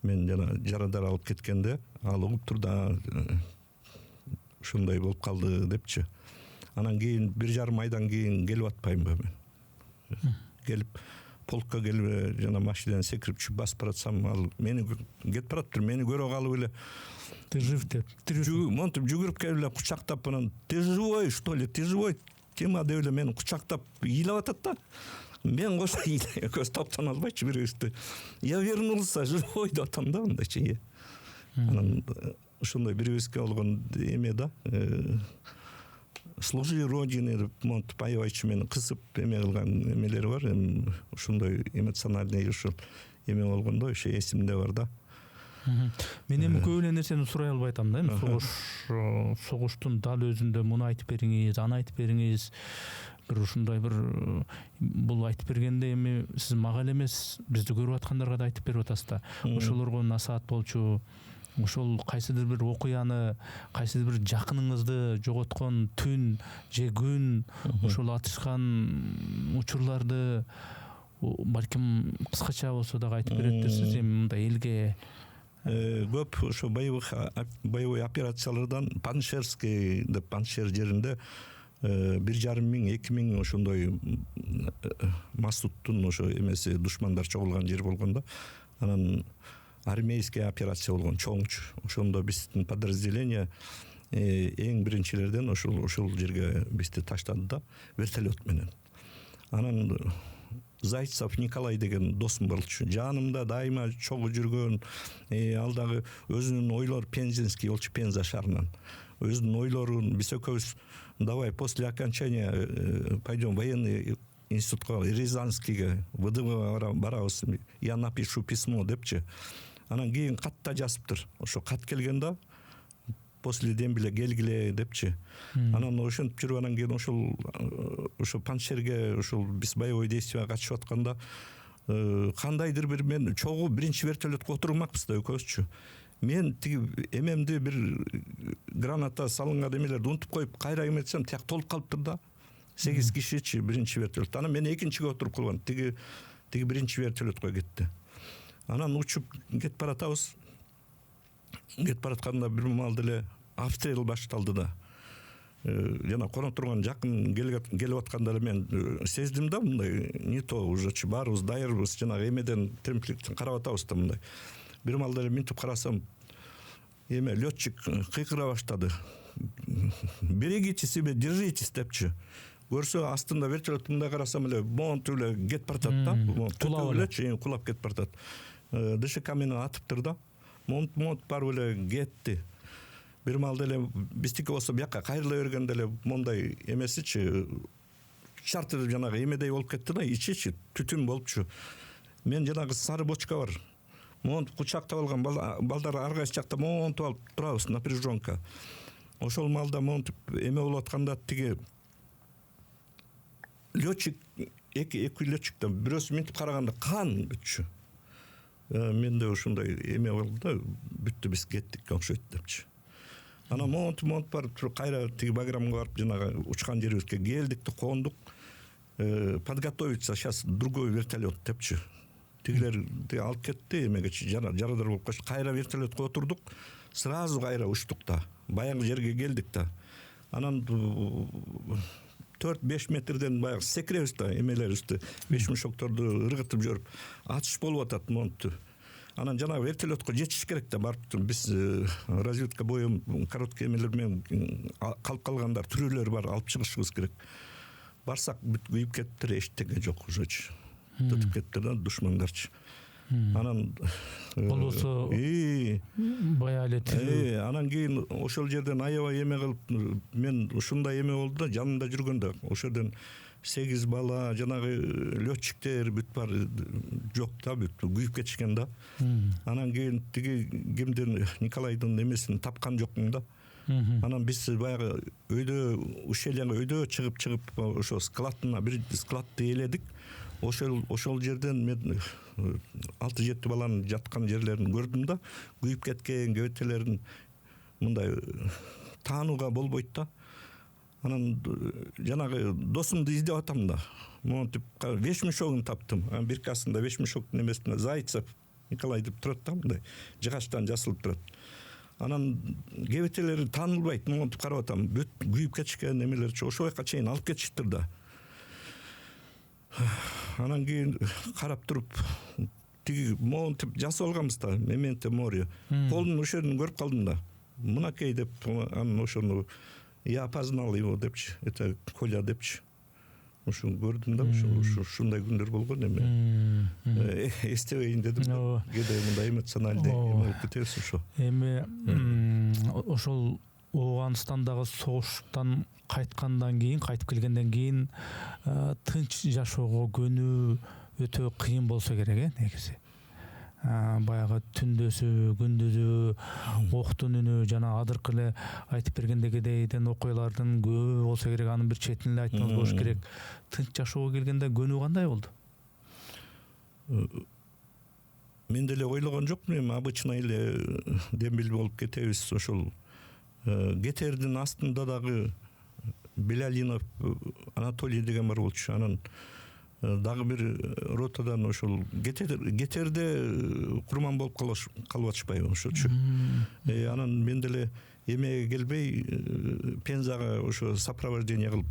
мен жана жарадар алып кеткенде ал угуп тур да ушундай болуп калды депчи. Анан кийин 1,5 айдан кийин келип атпаймынбы мен. Келип полкка келип жана машинадан секирип чүп басып баратсам, ал мени кетип бараттыр, мени көрө калып эле Ты жив деп, монтип жүгүрүп келип эле кучактап, анан ты живой, что ли, ты живой? Тима деп эле мени кучактап ыйлап атат да. Мен кошо экөөбүз топтоно албайчы бирибизди. Я вернулся, живой деп атам да, мындайчы. Анан ошондой бирибизге болгон эме да. Служи родине деп монтип аябайчы мени кысып эме кылган эмелери бар. Ошондой эмоциональный ушул эме болгондо ошо эсимде бар да. Мен эми көп эле нерсени сурай албай атам да. Согуштун дал өзүндө муну айтып бериңиз, аны айтып бериңиз. Бир ушундай бир бул айтып бергенде эми сиз мага эле эмес, бизди көрүп аткандарга да айтып берип атасыз да. Ошолорго насаат болчу. Ошол кайсыдыр бир окуяны, кайсыдыр бир жакыныңызды жоготкон түн же күн, ошол атышкан учурларды балким кыскача болсо дагы айтып беретсиз. Эми мындай элге көп ошо боевой операциялардан Паншерский деп, Паншер жеринде 1,5 миң, 2 миң ошондой Масуттун ошо эмеси душмандар чогулган жер болгон да. Анан армейский операция болгон чоңчу. Ошондо биздин подразделение эң биринчилерден ошол жерге бизди таштады да, вертолет менен. Анан Зайцев Николай деген досум болчу. Жанымда дайыма чогуу жүргөн, ал дагы өзүнүн ойлор Пензенский болчу, Пенза шаарынан. Өзүнүн ойлорун биз экөөбүз давай после окончания пойдем в военный институтка, Рязанскийге, ВДВ барабыз, я напишу письмо депчи. Анан кийин катта жазыптыр. Ошо кат келген да, после дембиле келгиле депчи. Анан ошентип жүрүп анан кийин ошо Паншерге ошол биз боевой действияга катышып атканда кандайдыр бир мен чогуу биринчи вертолетко отурмакпыз да экөөбүзчү. Мен тиги эмемди бир граната салынган эмелерди унутуп коюп кайра эметсем, тияк толуп калыптыр да. 8 кишичи биринчи вертолет. Анан мен экинчиге отуруп калгам. Тиги биринчи вертолетко кетти. Анан учуп кетип баратабыз. Кетип баратканда бир маалда эле обстрел башталды да. Жана кона турган жакын келип атканда мен сездим да, мындай не то уже баарыбыз дайырбыз, жанагы эмеден тремпликтен карап атабыз да мындай. Бир маалда эле минтип карасам, летчик кыйкыра баштады. Берегите себя, держитесь депчи. Көрсө астында вертолет мындай карасам эле монтип эле кетип баратат да. Тулап эле кулап кетип баратат. ДШК мени атыптыр да. Монт барып эле кетти. Бир маалда эле биздики болсо бияка кайрыла бергенде эле мондай эмесичи чартыр жанагы эмедей болуп кетти да, ичи түтүн болупчу. Мен жанагы сары бочка бар. Монт кучактап алган балдар ар кайсы жакта монтуп алып турабыз, напряженка. Ошол маалда монтип эме болуп атканда тиги летчик эки летчиктен бирөөсү минтип караганда кан бүтчү. Менде ушундай эме болду да, бүттү биз кеттик окшойт депчи. Ана монт барып кайра тиги Баграмга барып жанагы учкан жерибизге келдик да кондук. Подготовиться сейчас другой вертолет депчи. Тигилерди алып кетти эмегечи жарадар болуп калыш. Кайра вертолетке отурдук. Сразу кайра учтук да. Баягы жерге келдик да. Анан 4-5 метрден баягы секиребиз да, эмелерибизди, бешмушокторду ыргытып жүрүп, атыш болуп атат монтту. Анан жанагы вертолетко жетиш керек да, барып биз разведка боюм короткий эмелер менен калып калгандар, түрөлөр бар, алып чыгышыбыз керек. Барсак бүт күйүп кеттир, эчтеке жок ужочу. Тутуп кеттир да душмандарчы. Анан болосо бая эле тирүү. Анан кийин ошол жерден аябай эме кылып, мен ушундай эме болду да, жанында жүргөндө ошол жерден 8 бала, жанагы летчиктер бүт бар жок да, бүт күйүп кетишкен да. Анан кийин тиги кимдин Николайдын эмесин тапкан жокмун да. Анан биз баягы өйдө ущельяга өйдө чыгып ошо складына бир складты ээледик. Ошол жерден мен 6-7 баланын жаткан жерлерин көрдүм да, күйүп кеткен кебетелерин мындай таанууга болбойт да. Анан жанагы досумду издеп атам да. Монтип вешмешогун таптым. Анан биркасында вешмешоктун эмесинде Зайцев Николай деп турат да, мындай жыгачтан жасылып турат. Анан кебетелери таанылбайт, монтип карап атам. Бүт күйүп кетишкен эмелерчи ошол жака чейин алып кетиштир да. Анан кийин карап туруп тиги монтип жасап алганбыз да, Мементо море. Колдун ошол жерин көрүп калдым да. Мынакей деп, анан ошону я опознал его депчи, это Коля депчи. Ошо көрдүм да, ушундай күндөр болгон эме. Эстебейин дедим. Кээде мындай эмоционалдуу болуп кетебиз ошо. Эми ошол Оғанстандагы согуштан кайткандан кийин, кайтып келгенден кийин тынч жашоого көнүү өтө кыйын болсо керек, негизи. Баягы түндөсү, күндүзү, октун үнү, жана адыркы эле айтып бергендегиден окуялардын көбү болсо керек, анын бир четин эле айтмак болуш керек. Тынч жашоого келгенде көнүү кандай болду? Мен деле ойлогон жокмун, эми обычный эле дембил болуп кетебиз. Ошол Гетердин астында дагы Белялинов Анатолий деген бар болчу. Анан дагы бир ротадан ошол Гетерде курман болуп калып атышпайбы ошочу. Анан мен деле эмеге келбей Пензага ошо сопровождение кылып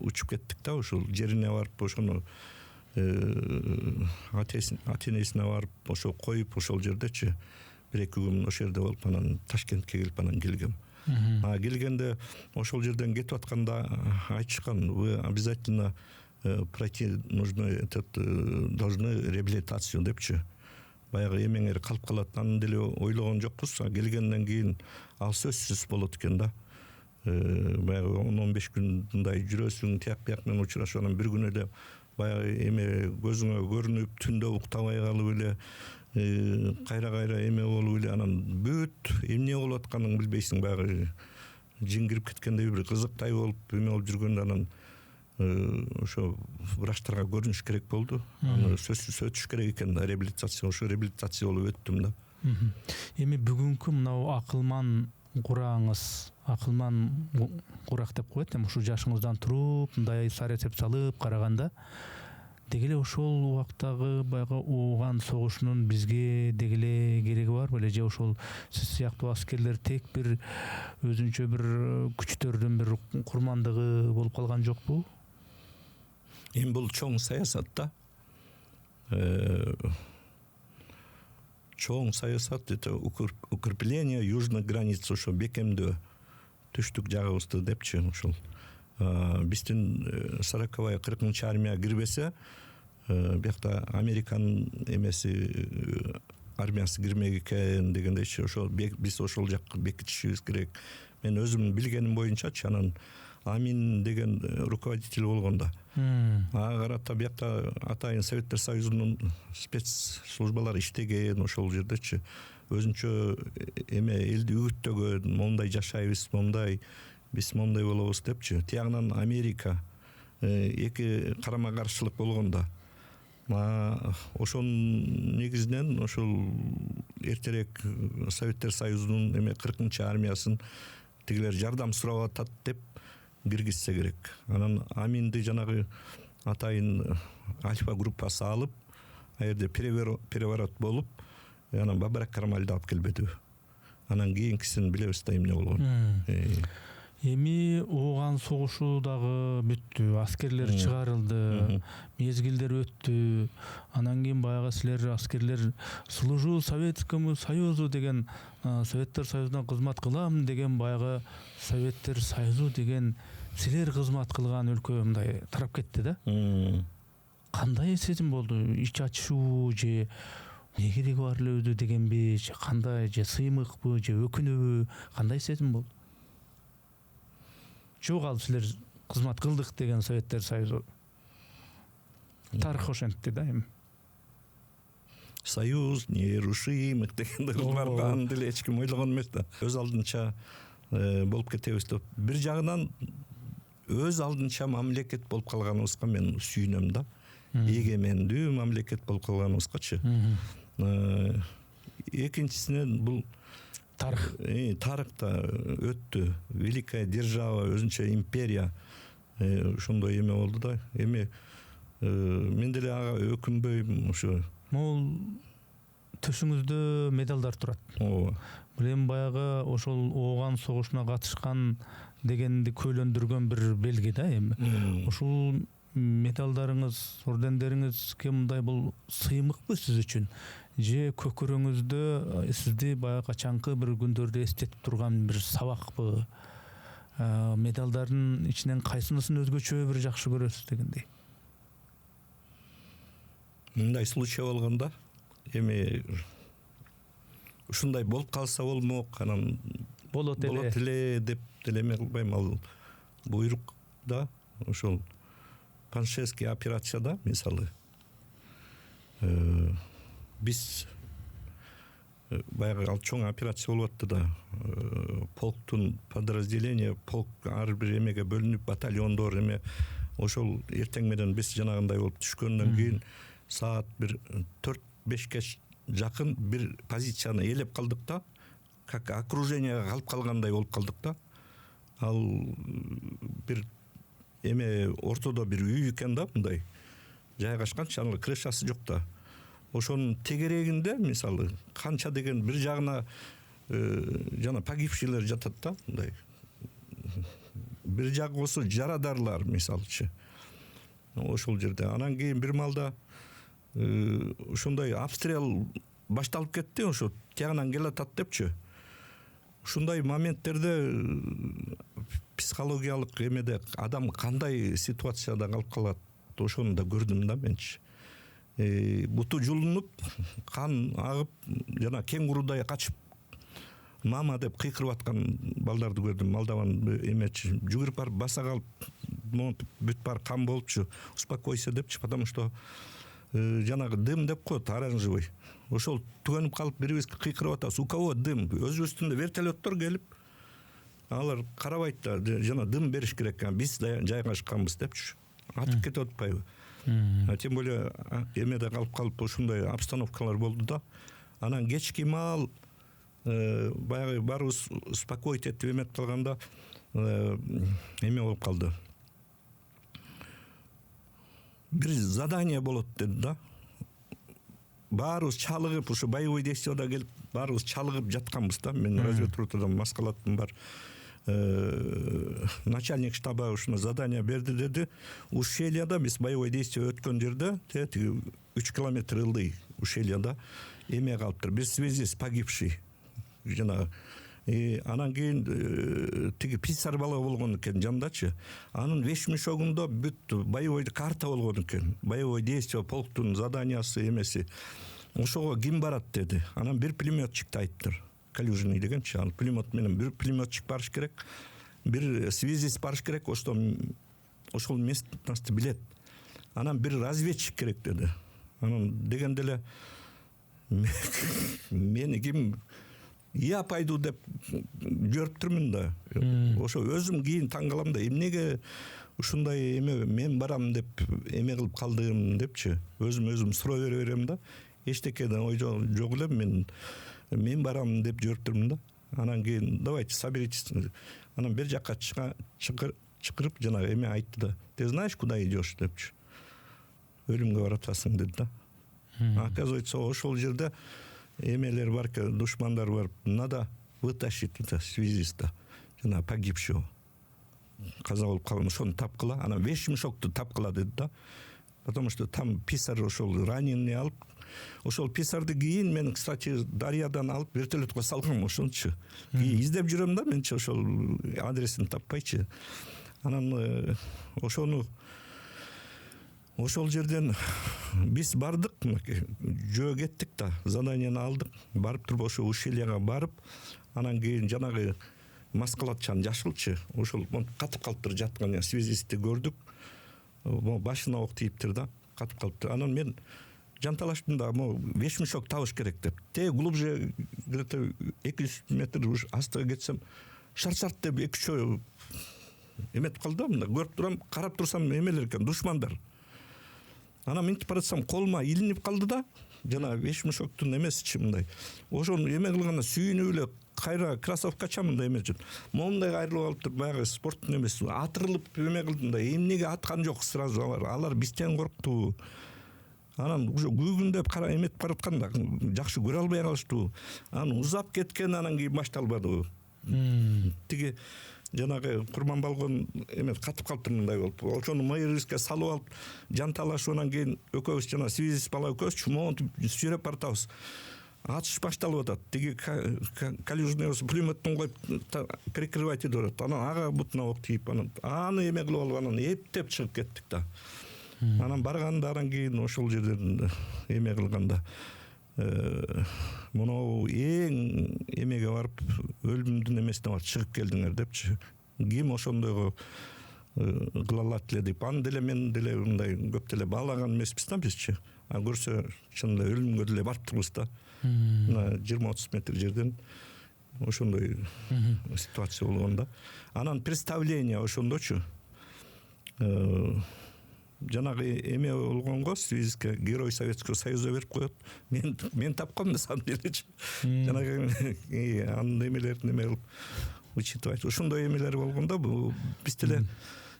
учуп кеттик да, ошол жерине барып ошону ата-энесине барып ошо коюп ошол жердечи 1-2 күн ошол жерде болуп анан Ташкентке келип анан келгем. Келгенде ошол жерден кетип атканда айтышкан, вы обязательно пройти должны реабилитацию депчи. Баягы эмеңер калып калат, анын деле ойлогон жокпуз. Келгенден кийин ал сөзсүз болот экен да. Баягы 10-15 күн мындай жүрөсүң, тияк менен учурашып, анан бир күн эле баягы эме көзүңө көрүнүп, түндө уктабай калып эле кайра эме болуп эле, анан бүт эмне болуп атканын билбейсиң, баягы жиңгирип кеткендей бир кызыктай болуп эме болуп жүргөндө анан ошо врачтарга көрүнүш керек болду. Аны сөзсүз өтүш керек экен, реабилитация, ошо реабилитация болуп өттүм да. Эми бүгүнкү мынау акылман кураңыз, акылман курак деп коет эми ушул жашыңыздан туруп мындай сар эсеп салып караганда деги эле ошол убактагы баягы ооган согушунун бизге деги эле кереги бар беле же ошол сиз сыяктуу аскерлер тек бир өзүнчө бир күчтөрдүн бир курмандыгы болуп калган жокпу? Эми бул чоң саясат да. Чоң саясат это укрепление южных границ, ошо бекемдөө түштүк жагыбызды депчи ушул. Биздин 40-й 40-чы армия кирбесе, биякта Американын эмеси армиясы кирмек экен дегендейчи, ошол биз ошол жакка бекитишибиз керек. Мен өзүм билгеним боюнчачы, анан Амин деген руководитель болгондо. Ага карата биякта атайын Советтер Союзунун спецслужбалары иштеген ошол жердечи. Өзүнчө эме элди үгүттөгөн, мондай жашайбыз, мондай биз мондай болобуз депчи. Тиягынан Америка эки карама каршылык болгондо. Ошонун негизинен ошол эртерээк Советтер Союзунун эме 40-чы армиясын тигилер жардам сурап атат деп киргизсе керек. Анан Аминди жанагы атайын Альфа группасы алып, аерде переворот болуп, анан Бабарак Кармалды алып келбеди. Анан кийинкисин билебиз да эмне болгон. Эми ооган согушу дагы бүттү, аскерлер чыгарылды, мезгилдер өттү. Анан кийин баягы силер аскерлер служу Советскому Союзу деген, Советтер Союзуна кызмат кылам деген баягы Советтер Союзу деген силер кызмат кылган өлкө мындай тарап кетти да. Кандай сезим болду? Ич ачышуу же эмне кереги бар эле дегенби, же кандай, же сыймыкпы, же өкүнүүбү, кандай сезим болду? Жок, ал силер кызмат кылдык деген Советтер Союзу. Тарых ошентти да эми. Союз нерушимый дегенде барган деле эч ким ойлогон эмес да. Өз алдынча болуп кетебиз деп. Бир жагынан өз алдынча мамлекет болуп калганыбызга мен сүйүнөм да. Эгемендүү мамлекет болуп калганыбызгачы. Экинчисинен бул тарыхта өттү. Великая держава, өзүнчө империя ошондой эме болду да. Эми мен деле ага өкүнбөйм ушу. Могул төшүңүздө медалдар турат. Билем баягы ошол ооган согушуна катышкан дегенди көйлөндүргөн бир белги да эми. Ошол медалдарыңыз, ордендериңизге мындай бул сыймыкпы сиз үчүн? Же көкөрөңүздө сизди баягы качанкы бир күндөрдө эстетип турган бир сабакпы? Медалдардын ичинен кайсынысын өзгөчө бир жакшы көрөсүз дегендей? Мындай случай болгондо эми ушундай болуп калса болмок, анан болот эле деп делеме кылбайм. Ал буйрук да, ошол Паншевский операцияда мисалы биз баягы ал чоң операция болуп атты да, полктун подразделение, полк ар бир эмеге бөлүнүп, батальондор эме ошол эртең менен биз жанагындай болуп түшкөндөн кийин саат бир 4-5ке жакын бир позицияны ээлеп калдык да, как окруженияга калып калгандай болуп калдык да. Ал бир эме ортодо бир үй экен да, мындай жайгашкан, чаңгы крышасы жок да. Ошонун тегерегинде мисалы канча деген бир жагына жана погибшийлер жатат да, мындай. Бир жагы болсо жарадарлар мисалчы. Ошол жерде анан кийин бир малда ушундай обстрел башталып кетти, ошо тиягынан келатат депчи. Ушундай моменттерде психологиялык эмеде адам кандай ситуацияда калып калат, ошону да көрдүм да менчи. Буту жулунуп, кан агып, жана кеңгурудай качып, мама деп кыйкырып аткан балдарды көрдүм. Малдаван эмечи жүгүрүп барып баса калып, бүт бар кан болупчу. Успокойся депчи, потому что жанагы дым деп коет, оранжевый. Ошол түгөнүп калып бирибизге кыйкырып атабыз. У кого дым? Өзүбүздүн вертолеттор келип, алар карабайт да, жана дым бериш керек экен. Биз жайгашканбыз депчи. Атып кетип атпайбы? Тем более эмеде калып ушундай обстановкалар болду да. Анан кечки маал баягы барыбыз успокоить этип эметип калганда эме болуп калды. Бир задание болот деди да. Баарыбыз чалыгып, ушу боевой действияда келип, баарыбыз чалыгып жатканбыз да. Мен разведроtaдан маскалаттым бар. Начальник штаба ушуну задание берди деди. Ущельяда биз боевой действие өткөн жерде, 3 километр ылдый Ущельяда эме калыптыр. Бир связист погибший. Жана анан кийин тиги писар бала болгон экен жандачы. Анын вешмешогунда бүт боевой карта болгон экен. Боевой действие полктун заданиясы эмеси. Ошого ким барат деди. Анан бир пулеметчикти айттыр. Калюжный дегенчи, ал пулемет менен бир пулеметчик барыш керек. Бир связист барыш керек, ошол местности билет. Анан бир разведчик керек деди. Анан дегенде эле мени ким я пойду деп жибериптирмин да. Ошо өзүм кийин таң калам да, эмнеге ушундай эме мен барам деп эме кылып калдым депчи. Өзүм суроо бере берем да. Эчтекеден ой жок эле мен барам деп жибериптирмин да. Анан кийин давайте соберитесь. Анан бир жакка чакырып жанагы эме айтты да. Ты знаешь, куда идешь депчи. Өлүмгө баратасың деди да. Оказывается, ошол жерде эмелер бар, душмандар бар. Надо вытащить это связиста, жана погибшего. Каза болуп калган, ошону тапкыла. Анан вешмешокту тапкыла деди да. Потому что там писар ошол раненый алып, ошол писарды кийин мен, кстати, Дарьядан алып вертолетко салгам ошончу. Издеп жүрөм да, менчи ошол адресин таппайчы. Анан ошол жерден биз бардык, жөө кеттик да, заданияны алдык, барып туруп ошо Ущельяга барып, анан кийин жанагы маскалатчан жашылчы, ошол катып калыптыр жаткан связистти көрдүк. Башына ок тийиптир да, катып калыптыр. Анан мен жанталаштым да, вешмешок табыш керек деп. Глубже где-то 200 метр уж астыга кетсем, шарт деп 2 эметип калды да, мында көрүп турам, карап турсам эмелер экен, душмандар. Анан минтип баратсам колума илинип калды да, жана вешмешоктун эмесичи мындай. Ошону эме кылганда сүйүнүп эле кайра кроссовкача мындай эме жүрүп. Момундай кайрылып алыптыр, баягы спорттун эмеси. Атырылып эме кылдым да, эмнеге аткан жок сразу алар бизден коркту. Анан уже күйгүндөп кара эметип баратканда жакшы көрө албай калыштуу. Анан узап кеткен, анан кийин башталбады. Тиги жанагы Курманбалгон эме катып калыптыр мындай болуп. Ошону майырыбызга салып алып, жанталашып, анан кийин экөөбүз жана связист бала экөөбүз чумонтуп сүйрөп баратабыз. Атыш башталып атат. Тиги калюжный пулеметтен коюп прикрывать этип атат. Анан ага бутуна ок тийип, анан аны эме кылып алып, анан эптеп чыгып кеттик да. Анан барганда, анан кийин ошол жерден эме кылганда мынау эң эмеге барып өлүмдүн эмесине барып чыгып келдиңер депчи. Ким ошондойго кыла алат эле деп. Аны деле мен деле мындай көп деле баалаган эмеспиз да бизчи. А көрсө чынында өлүмгө деле барып турбуз да. Мына 20-30 метр жерден ошондой ситуация болгондо. Анан представление ошондочу. Жанагы эме болгонго связистке Герой Советского Союза берип коет. Мен тапкам на самом деле. Жанагы анын эмелерин эме кылып учитывать. Ошондой эмелер болгондо биз деле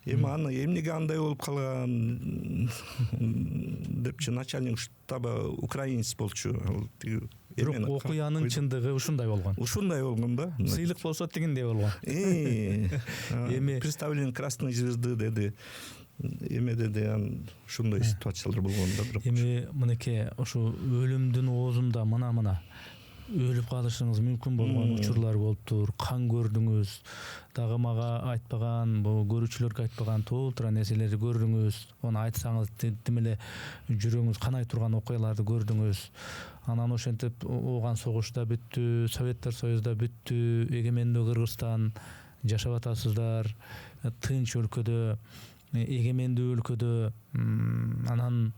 эми аны эмнеге андай болуп калган депчи начальник штаба украинец болчу. Бирок окуянын чындыгы ушундай болгон. Ушундай болгон да. Сыйлык болсо дегендей болгон. Эми представление Красной Звезды деди. Эме деди, ушундай ситуациялар болгон да. Эми мынеке ошо өлүмдүн оозунда мына өлүп калышыңыз мүмкүн болгон учурлар болуптур. Кан көрдүңүз, дагы мага айтпаган, көрүүчүлөргө айтпаган толтура нерселерди көрдүңүз. Оны айтсаңыз тим эле жүрөгүңүз канай турган окуяларды көрдүңүз. Анан ошентип ооган согуш да бүттү, Советтер Союзда бүттү, эгемендүү Кыргызстан жашап атасыздар, тынч өлкөдө, эгемендүү өлкөдө. Анан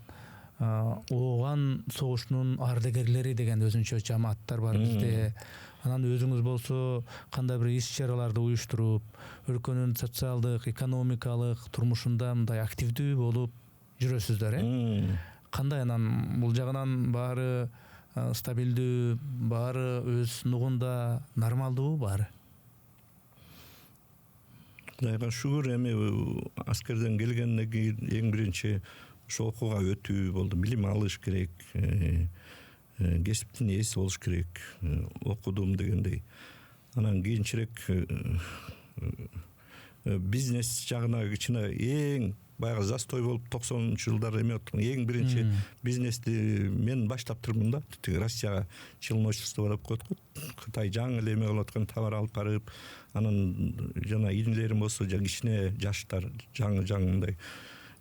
ооган согушунун ардагерлери деген өзүнчө жамааттар бар бизде. Анан өзүңүз болсо кандай бир иш-чараларды уюштуруп, өлкөнүн социалдык, экономикалык турмушунда мындай активдүү болуп жүрөсүздөр, Кандай анан бул жагынан баары стабилдүү баары өз нугунда нормалдуу баары? Кудайга шүгүр, эми аскерден келгенден кийин эң биринчи ошо окууга өтүү болду. Билим алыш керек, кесиптин ээси болуш керек. Окудум дегендей. Анан кийинчерээк бизнес жагына кичине эң баягы застой болуп 90-жылдар эме оттум. Эң биринчи бизнести мен баштаптырмын да. Россияга челночество деп коет го. Кытай жаңы эле эме кылып аткан товар алып барып, анан жана инилерим болсо кичине жаштар жаңы мындай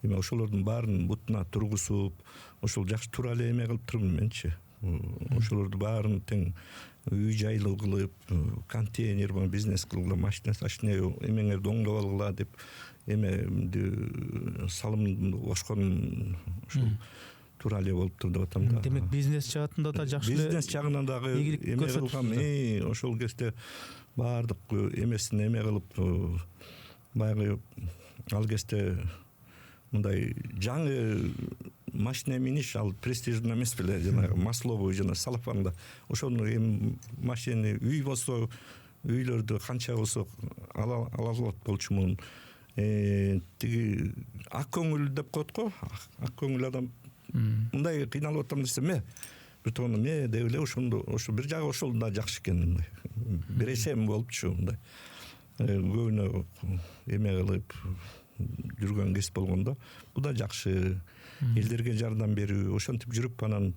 эме ошолордун баарын бутуна тургузуп, ошол жакшы туура эле эме кылып турмун менчи. Ошолорду баарын тең үй жайлуу кылып, контейнер бизнес кылгыла, машина сашне эмеңерди оңдоп алгыла деп эме салым кошкон ушул туура эле болуп турду деп атам да. Демек бизнес жаатында да жакшы бизнес жагынан дагы эме кылгам, ошол кезде баардык эмесин эме кылып, баягы ал кезде мындай жаңы машина миниш ал престижный эмес беле, жана масловый жана салафанда. Ошону эми машина үй болсо, үйлөрдү канча болсо ала алат болчумун. Тиги ак көңүл деп коет го, ак көңүл адам мындай кыйналып атам десе, бир тону деп эле ошо бир жагы ошол да жакшы экен. Бересем болупчу мындай. Көбүнө эме кылып жүргөн кесип болгондо, бу да жакшы. Элдерге жардам берүү, ошентип жүрүп анан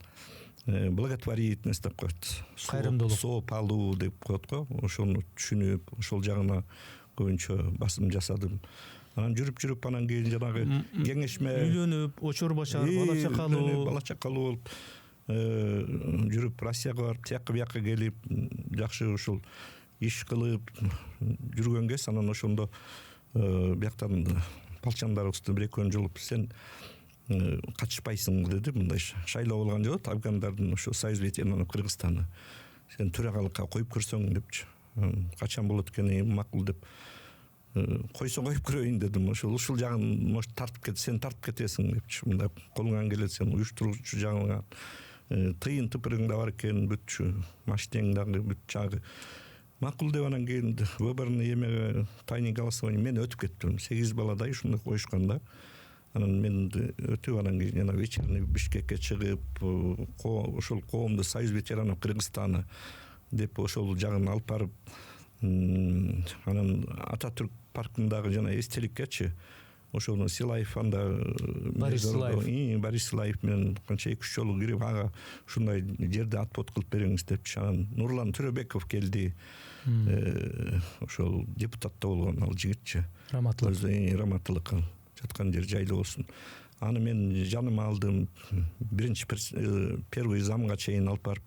благотворительность деп коет. Кайрымдуулук. Сооп алуу деп коет го. Ошону түшүнүп, ошол жагына көбүнчө басым жасадым. Анан жүрүп анан кийин жанагы кеңешме үйлөнүп, очор башар, бала чакалуу болуп жүрүп Россияга барып, тияка бияка келип, жакшы ушул иш кылып жүргөн кез, анан ошондо бияктан балчандарыбызды бир экөөнү жолуп сен катышпайсың деди, мындай шайлоо болгон жок, афгандардын ошо союз ветеранов Кыргызстаны. Сен төрагалыкка коюп көрсөң депчи. Качан болот экен, макул деп койсо коюп көрөйүн дедим. Ушул жагын может тартып кет, сен тартып кетесиң депчи. Мындай колуңан келет, сен уюштуруучу жагыңа тыйын тыпырың да бар экен, бүтчү машинең дагы бүт жагы. Макул деп анан кийин выборный эмеге тайный голосование мен өтүп кеттим. 8 баладай ушундай коюшкан да. Анан мен өтүп анан кийин жана вечерний Бишкекке чыгып, ошол коомду союз ветеранов Кыргызстана деп ошол жагын алып барып, анан Ататүрк паркындагы жана эстеликкечи ошону Силаев анда Борис Силаев менен канча 2-3 жолу кирип, ага ушундай жерде отвод кылып бериңиз депчи. Анан Нурлан Төрөбеков келди. Ошол депутатта болгон ал жигитчи. Раматылык жаткан жер жайлуу болсун. Аны мен жаныма алдым. Биринчи первый замга чейин алып барып,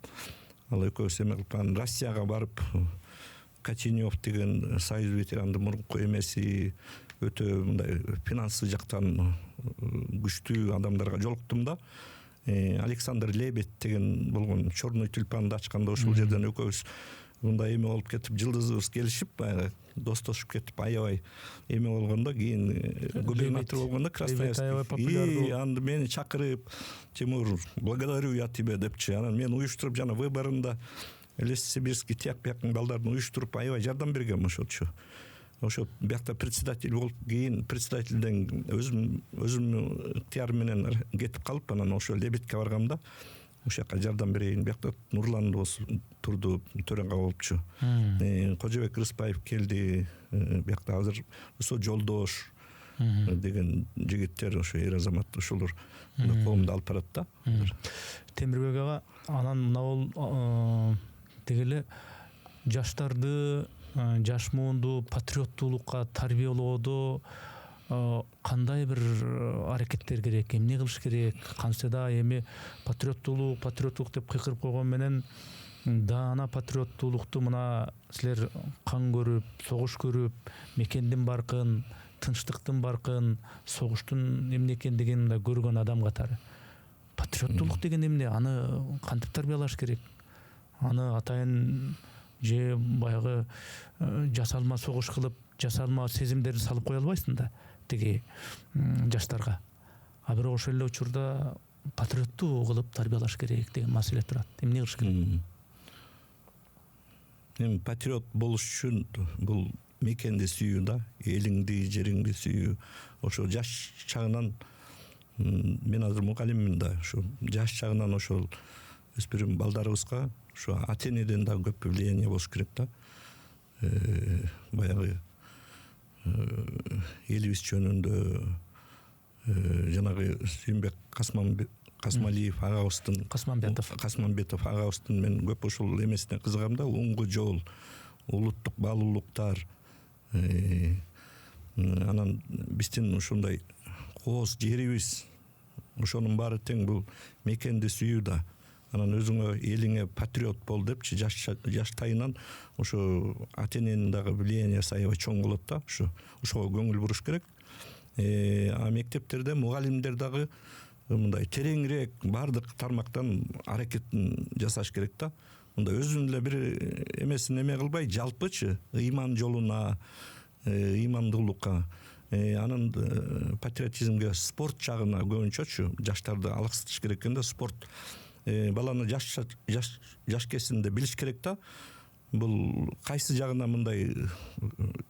ал экөөбүз эме кылып, Россияга барып, Катинёв деген союз ветерандын мурунку эмеси, өтө мындай финансы жактан күчтүү адамдарга жолуктум да. Александр Лебедь деген болгон Черный тюльпанды ачканда ошол жерден экөөбүз мындай эме болуп кетип, жылдызыбыз келишип, достошуп кетип, аябай эме болгондо, кийин губернатор болгондо Красноярский анды мени чакырып, Тимур, благодарю я тебя депчи. Анан мен уюштуруп жана выборында Лессибирский тияк бияктын балдарын уюштуруп аябай жардам бергем ошолчу. Ошо биякта председатель болуп, кийин председательден өзүмдүн ыктыярым менен кетип калып, анан ошо Лебедьке баргамда ошол жака жардам берейин. Биякта Нурлан турду, төрага болупчу. Кожобек Рыспаев келди. Биякта азыр Усо Жолдош деген жигиттер, ошо эр азамат, ошолор коомду алып барат да. Темирбек ага, анан мына дегеле жаштарды, жаш муунду патриоттуулукка тарбиялоодо кандай бир аракеттер керек, эмне кылыш керек? Кантса эми патриоттуулук деп кыйкырып койгон менен даана патриоттуулукту мына силер кан көрүп, согуш көрүп, мекендин баркын, тынчтыктын баркын, согуштун эмне экендигин да көргөн адам катары. Патриоттуулук деген эмне? Аны кантип тарбиялаш керек? Аны атайын же баягы жасалма согуш кылып, жасалма сезимдерди салып кое албайсың да тиги жаштарга. А бирок ошол эле учурда патриоттуу кылып тарбиялаш керек деген маселе турат. Эмне кылыш керек? Эми патриот болуш үчүн бул мекенди сүйүү да, элиңди, жериңди сүйүү. Ошо жаш чагынан мен азыр мугалиммин да, ошо жаш чагынан ошол өспүрүм балдарыбызга ошо ата-энеден да көп влияние болуш керек да. Баягы элибиз жөнүндө жанагы Сүйүнбек Касмалиев агабыздын, Касманбетов агабыздын мен көп ошол эмесине кызыгам да, оңго жол, улуттук баалуулуктар, анан биздин ушундай кооз жерибиз, ошонун баары тең бул мекенди сүйүү да. Анан өзүңө, элиңе патриот бол депчи жаштайынан ошо ата-эненин дагы влияниясы аябай чоң болот да, ошого көңүл буруш керек. А мектептерде мугалимдер дагы мындай тереңирээк баардык тармактан аракетин жасаш керек да. Мындай өзүнүн эле бир эмесин эме кылбай, жалпычы ыйман жолуна, ыймандуулукка, анын патриотизмге, спорт жагына көбүнчөчү жаштарды алаксытыш керек экен да. Спорт баланы жаш кезинде билиш керек да. Бул кайсы жагына мындай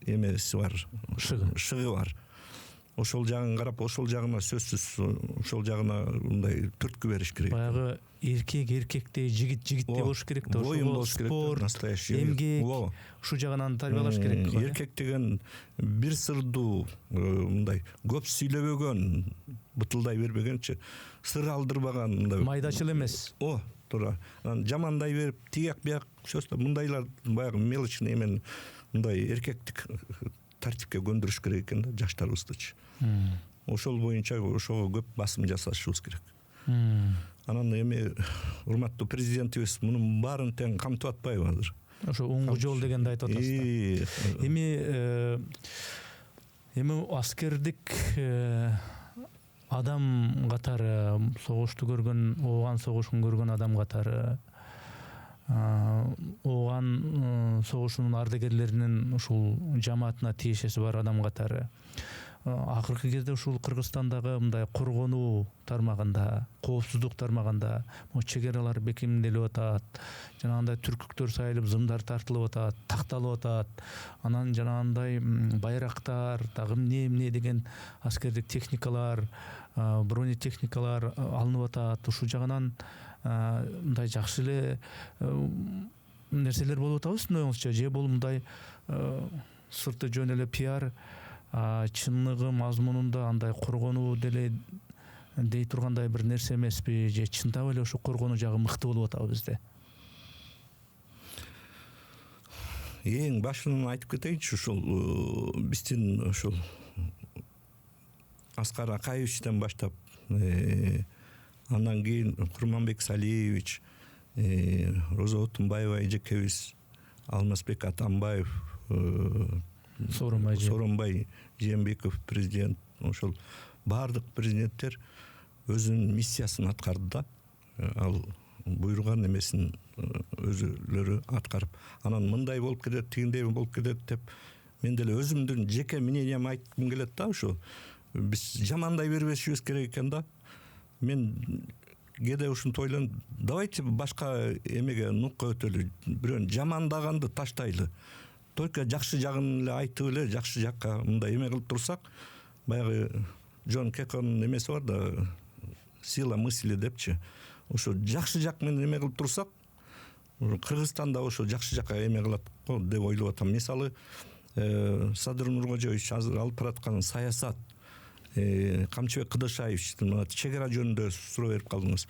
эмеси бар, шыгы бар. Ошол жагын карап, ошол жагына сөзсүз, ошол жагына мындай түрткү бериш керек. Баягы эркектей, жигиттей болуш керек да. Спорт, настоящий эмгек, ушу жагынан тарбиялаш керек. Эркек деген бир сырдуу, мындай көп сүйлөбөгөн, бытылдай бербегенчи, сыр алдырбаган, мындай майдачыл эмес. Туура. Анан жамандай берип, тияк бияк сөз, мындайлар баягы мелочный эмен, мындай эркектик тартипке көндүрүш керек экен да жаштарыбыздычы. Ошол боюнча ошого көп басым жасашыбыз керек. Анан эми урматтуу президентибиз мунун баарын тең камтып атпайбы азыр? Ошо оңго жол дегенди айтып атасыз да. Эми аскердик адам катары, согушту көргөн, ооган согушун көргөн адам катары, ооган согушунун ардагерлеринин ушул жамаатына тиешеси бар адам катары акыркы кезде ушул Кыргызстандагы мындай коргонуу тармагында, коопсуздук тармагында чек аралар бекемделип атат, жанагындай түркүктөр сайылып, зымдар тартылып атат, такталып атат. Анан жанагындай байрактар, дагы эмне деген аскердик техникалар, бронетехникалар алынып атат. Ушул жагынан мындай жакшы эле нерселер болуп атабызбы оюңузча, же бул мындай сырты жөн эле пиар, чынлыгы мазмунунда андай коргонуу деле дей тургандай бир нерсе эмеспи, же чындап эле ошо коргонуу жагы мыкты болуп атабы бизде? Эң башынан айтып кетейинчи, ушул биздин ушул Аскар Акаевичтен баштап, андан кийин Курманбек Салиевич, Роза Отунбаева эжекебиз, Алмазбек Атамбаев, Сооронбай Жээнбеков президент, ошол баардык президенттер өзүнүн миссиясын аткарды да. Ал буйруган эмесин өзүлөрү аткарып, анан мындай болуп кетет, тигиндей болуп кетет деп мен деле өзүмдүн жеке мнениямды айткым келет да. Ушу биз жамандай бербешибиз керек экен да. Мен кээде ушинтип ойлойм, давайте башка эмеге нукка өтөлү, бирөөнү жамандаганды таштайлы. Только жакшы жагын эле айтып эле, жакшы жакка мындай эме кылып турсак, баягы Джон Кеконун эмеси бар да, сила мысли депчи. Ошо жакшы жак менен эме кылып турсак, Кыргызстанда ошо жакшы жакка эме кылат го деп ойлоп атам. Мисалы, Садыр Нуркожоевич азыр алып бараткан саясат, Камчыбек Кыдыршаевичтин чек ара жөнүндө суроо берип калдыңыз.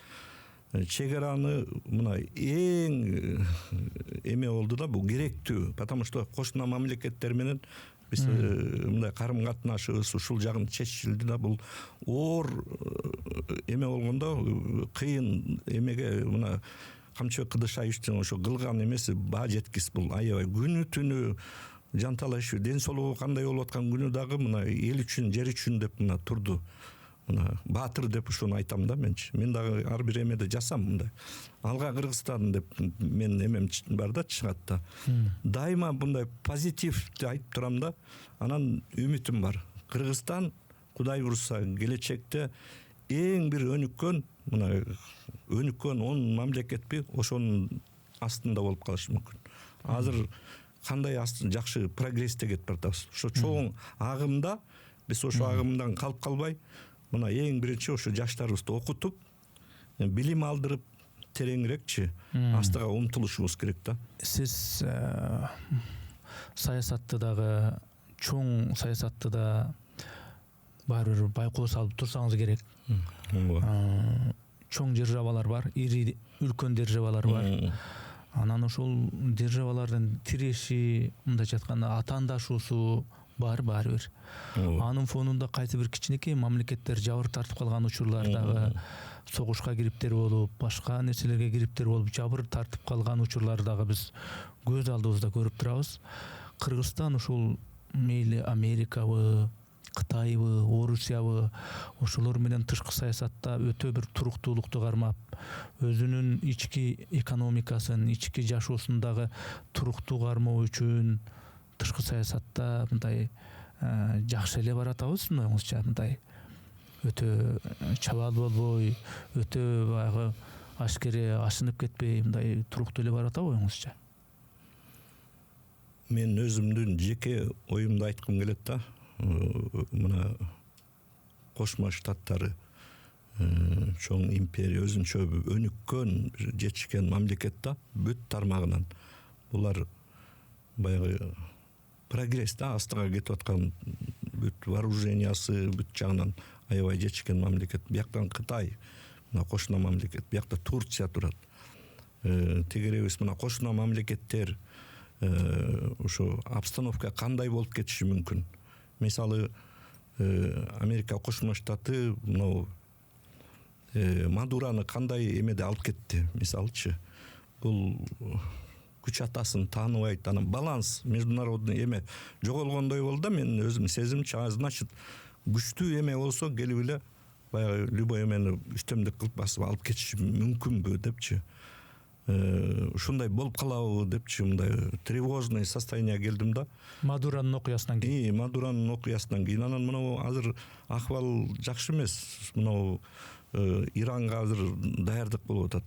Чек араны мына эң эме болду да, бул керектүү, потому что кошуна мамлекеттер менен биз мындай карым катнашыбыз ушул жагын чечилди да. Бул оор эме болгондо кыйын эмеге мына Камчыбек Кыдыршаевичтин ошо кылган эмеси баа жеткис. Бул аябай күнү түнү жан талашы, ден соолугу кандай болуп аткан күнү дагы мына эл үчүн, жер үчүн деп мына турду. Мына баатыр деп ушуну айтам да менчи. Мен дагы ар бир эмеде жасам мындай. Алга Кыргызстан деп мен эмем бар да, чыгат да. Дайыма мындай позитивди айтып турам да. Анан үмүтүм бар. Кыргызстан Кудай буйруса келечекте эң бир өнүккөн мына өнүккөн 10 мамлекетпи ошонун астында болуп калышы мүмкүн. Азыр кандай жакшы прогрессте кетип баратабыз. Ошо чоң агымда биз ошо агымдан калып калбай, мына эң биринчи ошо жаштарыбызды окутуп, билим алдырып, тереңирээкчи астыга умтулушубуз керек да. Сиз саясатты дагы, чоң саясатты да баары бир байкоо салып турсаңыз керек. Чоң державалар бар, ири үлкөн державалар бар. Анан ошол державалардын тиреши, мындайча айтканда атаандашуусу бар баары бир. Анын фонунда кайсы бир кичинекей мамлекеттер жабыр тартып калган учурлар дагы, согушка кириптер болуп, башка нерселерге кириптер болуп, жабыр тартып калган учурлар дагы биз көз алдыбызда көрүп турабыз. Кыргызстан ушул мейли Америкабы, Кытайбы, Орусиябы, ошолор менен тышкы саясатта өтө бир туруктуулукту кармап, өзүнүн ички экономикасын, ички жашоосундагы туруктуу кармоо үчүн тышкы саясатта мындай жакшы эле баратабызбы, оңузча мындай өтө чабал болбой, өтө баягы ашкере ашынып кетпей, мындай туруктуу эле баратабы оңузча? Мен өзүмдүн жеке оюмду айткым келет да. Мына Кошмо Штаттары чоң империя, өзүнчө өнүккөн, жетишкен мамлекет да, бүт тармагынан. Булар баягы прогресс да, астыга кетип аткан бүт вооружениясы, бүт жагынан аябай жетишкен мамлекет. Бияктан Кытай, мына кошуна мамлекет, биякта Турция турат. Тегеребиз мына кошуна мамлекеттер ошо обстановка кандай болуп кетиши мүмкүн. Мисалы, Америка Кошмо Штаты мына Мадураны кандай эмеде алып кетти, мисалчы. Бул күч атасын тааныбайт, анан баланс международный эме жоголгондой болду да, мен өзүм сезимчи, значит, күчтүү эме болсо келип эле баягы любой эмени үстөмдүк кылып басып алып кетиши мүмкүнбү депчи. Ушундай болуп калабы депчи, мындай тревожный состояние келдим да. Мадуранын окуясынан кийин. Мадуранын окуясынан кийин. Анан мына азыр акыбал жакшы эмес. Мына Иранга азыр даярдык болуп атат.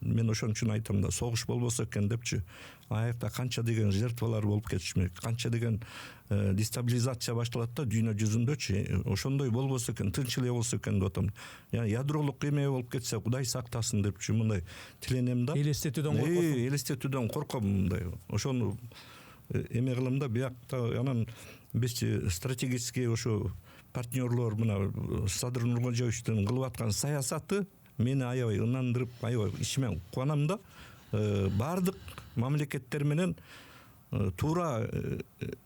Мен ошон үчүн айтам да, согуш болбосо экен депчи. Аякта канча деген жертвалар болуп кетишмек, канча деген дестабилизация башталат да дүйнө жүзүндөчү. Ошондой болбосо экен, тынч эле болсо экен деп атам. Ядролук эме болуп кетсе, Кудай сактасын депчи, мындай тиленем да. Элестетүүдөн коркосуң. Элестетүүдөн корком мындай. Ошону эме кылам да, биякта анан биз стратегический ошо партнерлор мына Садыр Нуркожоевичтин кылып аткан саясаты мени аябай ынандырып, аябай ичимен кубанам да. Бардык мамлекеттер менен туура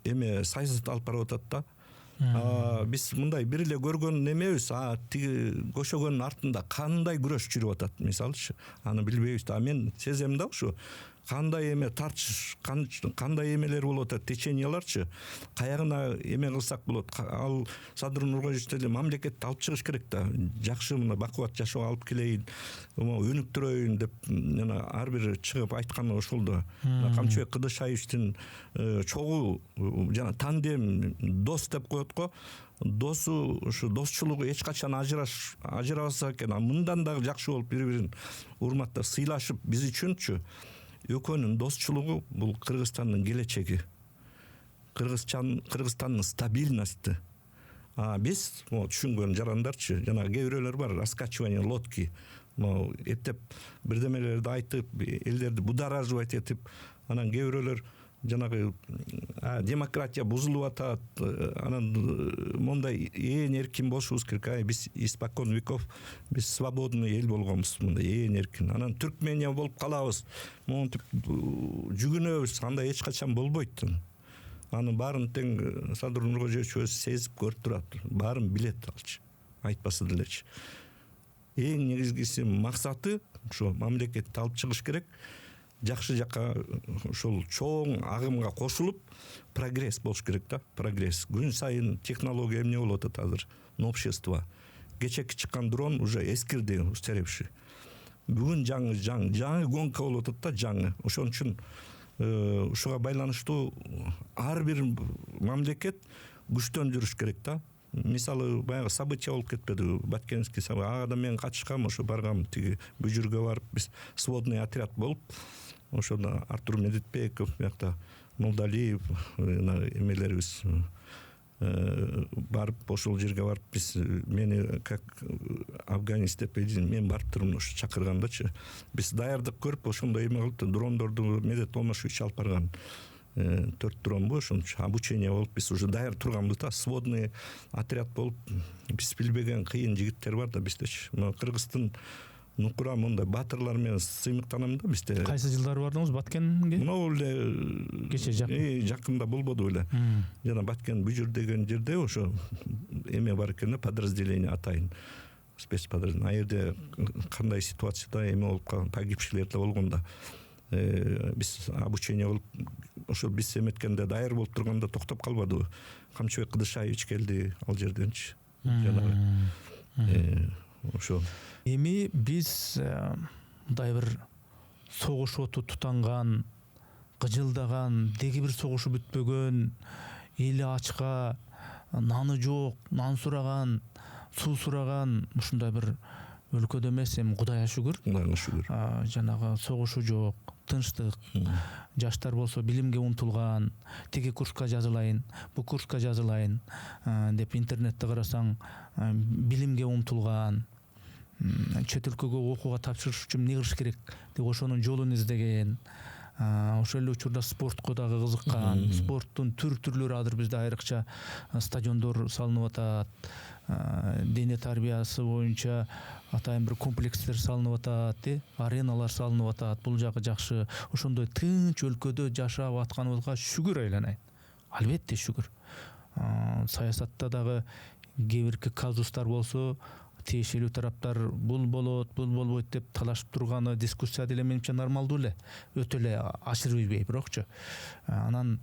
эме саясат алып барып атат да. Биз мындай бир эле көргөн эмебиз, тиги көшөгөнүн артында кандай күрөш жүрүп атат, мисалчы. Аны билбейбиз да. Мен сезем да, ушу кандай эме тартыш, кандай эмелер болуп атат, теченияларчы. Каягына эме кылсак болот. Ал Садыр Нуркожоевич деле мамлекетти алып чыгыш керек да. Жакшы мына бакубат жашоо алып келейин, өнүктүрөйүн деп жана ар бир чыгып айтканы ошол да. Камчыбек Кыдышаевичтин чогуу жана тандем дос деп коет го. Досу, ушу досчулугу эч качан ажырабаса экен. Мындан дагы жакшы болуп бири-бирин урматтап, сыйлашып, биз үчүнчү экөөнүн досчулугу бул Кыргызстандын келечеги. Кыргызстандын стабильности. Биз түшүнгөн жарандарчы, жана кээ бирөөлөр бар, раскачивание лодки. Эптеп бирдемелерди айтып, элдерди будораживать этип, анан кээ бирөөлөр жанагы демократия бузулуп атат, анан мондай ээн эркин болушубуз керек. Биз испокон веков биз свободный эл болгонбуз, мындай ээн эркин. Анан Түркмения болуп калабыз, монтип жүгүнөбүз, андай эч качан болбойт. Анын баарын тең Садыр Нуркожоевич өзү сезип көрүп турат, баарын билет алчы, айтпаса делечи. Эң негизгиси максаты ошо мамлекетти алып чыгыш керек. Жакшы жакка ошол чоң агымга кошулуп прогресс болуш керек да, прогресс. Күн сайын технология эмне болуп атат азыр, общество. Кечеки чыккан дрон уже эскирди, устаревший. Бүгүн жаңы гонка болуп атат да, жаңы. Ошон үчүн ушуга байланыштуу ар бир мамлекет күчтөн жүрүш керек да. мисалы баягы события болуп кетпеди, Баткенский события. Ага мен катышкам, ошо баргам, тиги бүжүргө барып биз сводный отряд болуп, ошондо Артур Медетбеков, биякта Молдалиев, эмелерибиз барып ошол жерге барып биз мени как афганист деп мен барып турмун ушу чакыргандачы. Биз даярдык көрүп ошондой эме кылып дрондорду Медет Томашевич алып барган. 4 дрон бу ошончо обучение болуп биз уже даяр турганбыз да, сводный отряд болуп биз билбеген кыйын жигиттер бар да биздечи. Кыргыздын Нукура мындай батырлар менен сыймыктанам да бизде. Кайсы жылдары бардыңыз Баткенге? Мына эле кече жакында болбоду эле. Жана Баткен бүжүр деген жерде ошо эме бар экен да, подразделение атайын. Спецподразделение. А жерде кандай ситуацияда эме болуп калган, погибшилер да болгондо биз обучение болуп ошо биз эметкенде даяр болуп турганда токтоп калбадыбы. Камчыбек Кыдышаевич келди ал жерденчи. Жанагы ошо эми биз мындай бир согуш оту тутанган, кыжылдаган, деги бир согушу бүтпөгөн, эли ачка, наны жок, нан сураган, суу сураган ушундай бир өлкөдө эмес, эми Кудайга шүгүр. Кудайга шүгүр. Жанагы согушу жок, тынчтык. Жаштар болсо билимге умтулган, тиги курска жазылайын, бу курска жазылайын деп интернетте карасаң, билимге умтулган, чет өлкөгө окууга тапшырыш үчүн эмне кылыш керек деп ошонун жолун издеген, ошол эле учурда спортко дагы кызыккан, спорттун түрлөрү азыр бизде айрыкча стадиондор салынып атат, дене тарбиясы боюнча атайын бир комплекстер салынып атат, ареналар салынып атат. Бул жагы жакшы. Ошондой тынч өлкөдө жашап атканыбызга шүгүр айланайын. Албетте шүгүр. Саясатта дагы кээ бирки казустар болсо, тиешелүү тараптар бул болот, бул болбойт деп талашып турганы, дискуссия деле менимче нормалдуу эле, өтө эле ашырып ийбей, бирокчу. Анан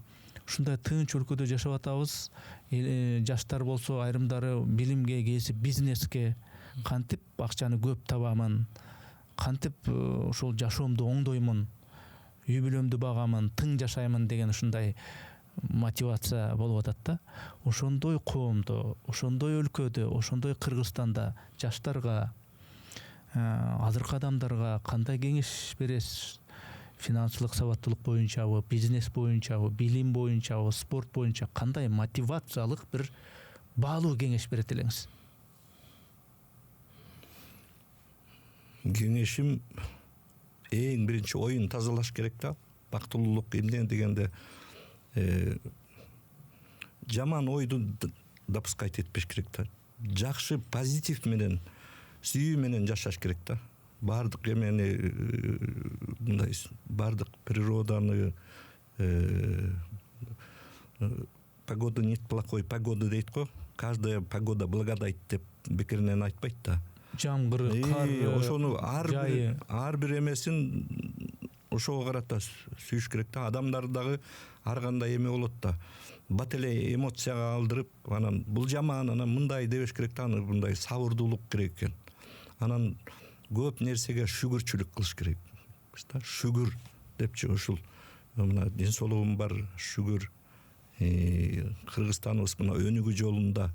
ушундай тынч өлкөдө жашап атабыз. Жаштар болсо айрымдары билимге, кээси бизнеске, кантип акчаны көп табамын, кантип ошол жашоомду оңдоймун, үй бүлөмдү багамын, тың жашаймын деген ушундай мотивация болуп атат да. Ошондой коомдо, ошондой өлкөдө, ошондой Кыргызстанда жаштарга, азыркы адамдарга кандай кеңеш бересиз? Финансылык сабаттуулук боюнчабы, бизнес боюнчабы, билим боюнчабы, спорт боюнча кандай мотивациялык бир баалуу кеңеш берет элеңиз? Кеңешим эң биринчи оюн тазалаш керек да. Бактылуулук эмне дегенде жаман ойду допускать этпеш керек да. Жакшы позитив менен, сүйүү менен жашаш керек да. Бардык эмени мындай бардык природаны погода нет плохой погоды дейт го. Каждая погода благодать деп бекеринен айтпайт да. Жамгыры, кары, ошону ар бир эмесин ошого карата сүйүш керек да. Адамдар дагы ар кандай эме болот да. Бат эле эмоцияга алдырып, анан бул жаман, анан мындай дебеш керек да, мындай сабырдуулук керек экен. Анан көп нерсеге шүгүрчүлүк кылыш керек. Шүгүр депчи ушул мына ден соолугум бар, шүгүр. Кыргызстаныбыз мына өнүгүү жолунда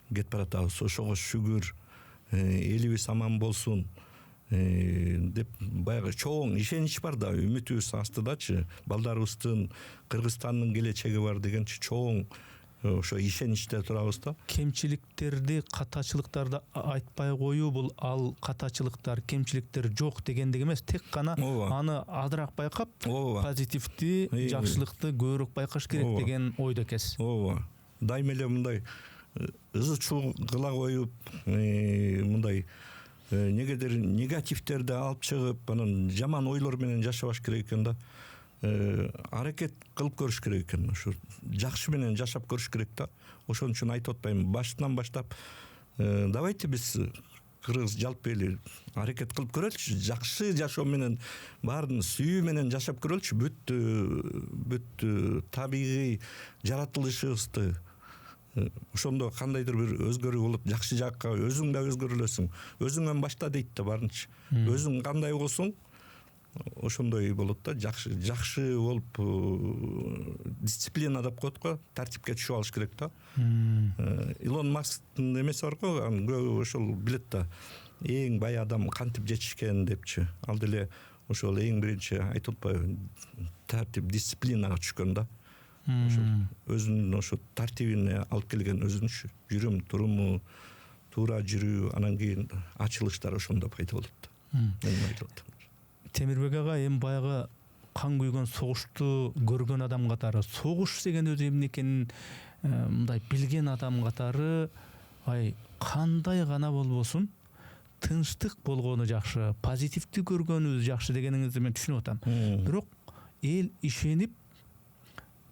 кетип баратабыз. Ошого шүгүр. Элибиз аман болсун деп баягы чоң ишенич бар да, үмүтүбүз астыдачы. Балдарыбыздын, Кыргызстандын келечеги бар дегенчи чоң ошо ишеничте турабыз да. Кемчиликтерди, катачылыктарды айтпай коюу, бул ал катачылыктар, кемчиликтер жок дегендик эмес, тек гана аны азыраак байкап, позитивди, жакшылыкты көбүрөөк байкаш керек деген ойдо экенсиз. Ооба. Дайыма эле мындай ызычуу кыла коюп, мындай негедир негативтерди алып чыгып, анан жаман ойлор менен жашабаш керек экен да. Аракет кылып көрүш керек экен. Ошо жакшы менен жашап көрүш керек да. Ошон үчүн айтып атпайм, башынан баштап давайте биз кыргыз жалпы эли аракет кылып көрөлүчү, жакшы жашоо менен баарын сүйүү менен жашап көрөлүчү. Бүт табигый жаратылышыбызды ошондо кандайдыр бир өзгөрүү болуп, жакшы жакка өзүң да өзгөрүлөсүң. Өзүңөн башта дейт да барынчы. Өзүң кандай болсоң, ошондой болот да, жакшы болуп дисциплина деп коет го, тартипке түшүп алыш керек да. Илон Масктын эмеси бар го, көбү ошол билет да, эң бай адам кантип жетишкен депчи. Ал деле ошол эң биринчи айтып атпайбы, тартип дисциплинага түшкөн да. Ошол өзүнүн ошо тартибине алып келген, өзүнүн жүрүм туруму, туура жүрүү, анан кийин ачылыштар ошондо пайда болот. Темирбек ага эми баягы кан күйгөн согушту көргөн адам катары, согуш деген өзү эмне экенин мындай билген адам катары, кандай гана болбосун тынчтык болгону жакшы, позитивди көргөнүбүз жакшы дегениңизди мен түшүнүп атам. Бирок эл ишенип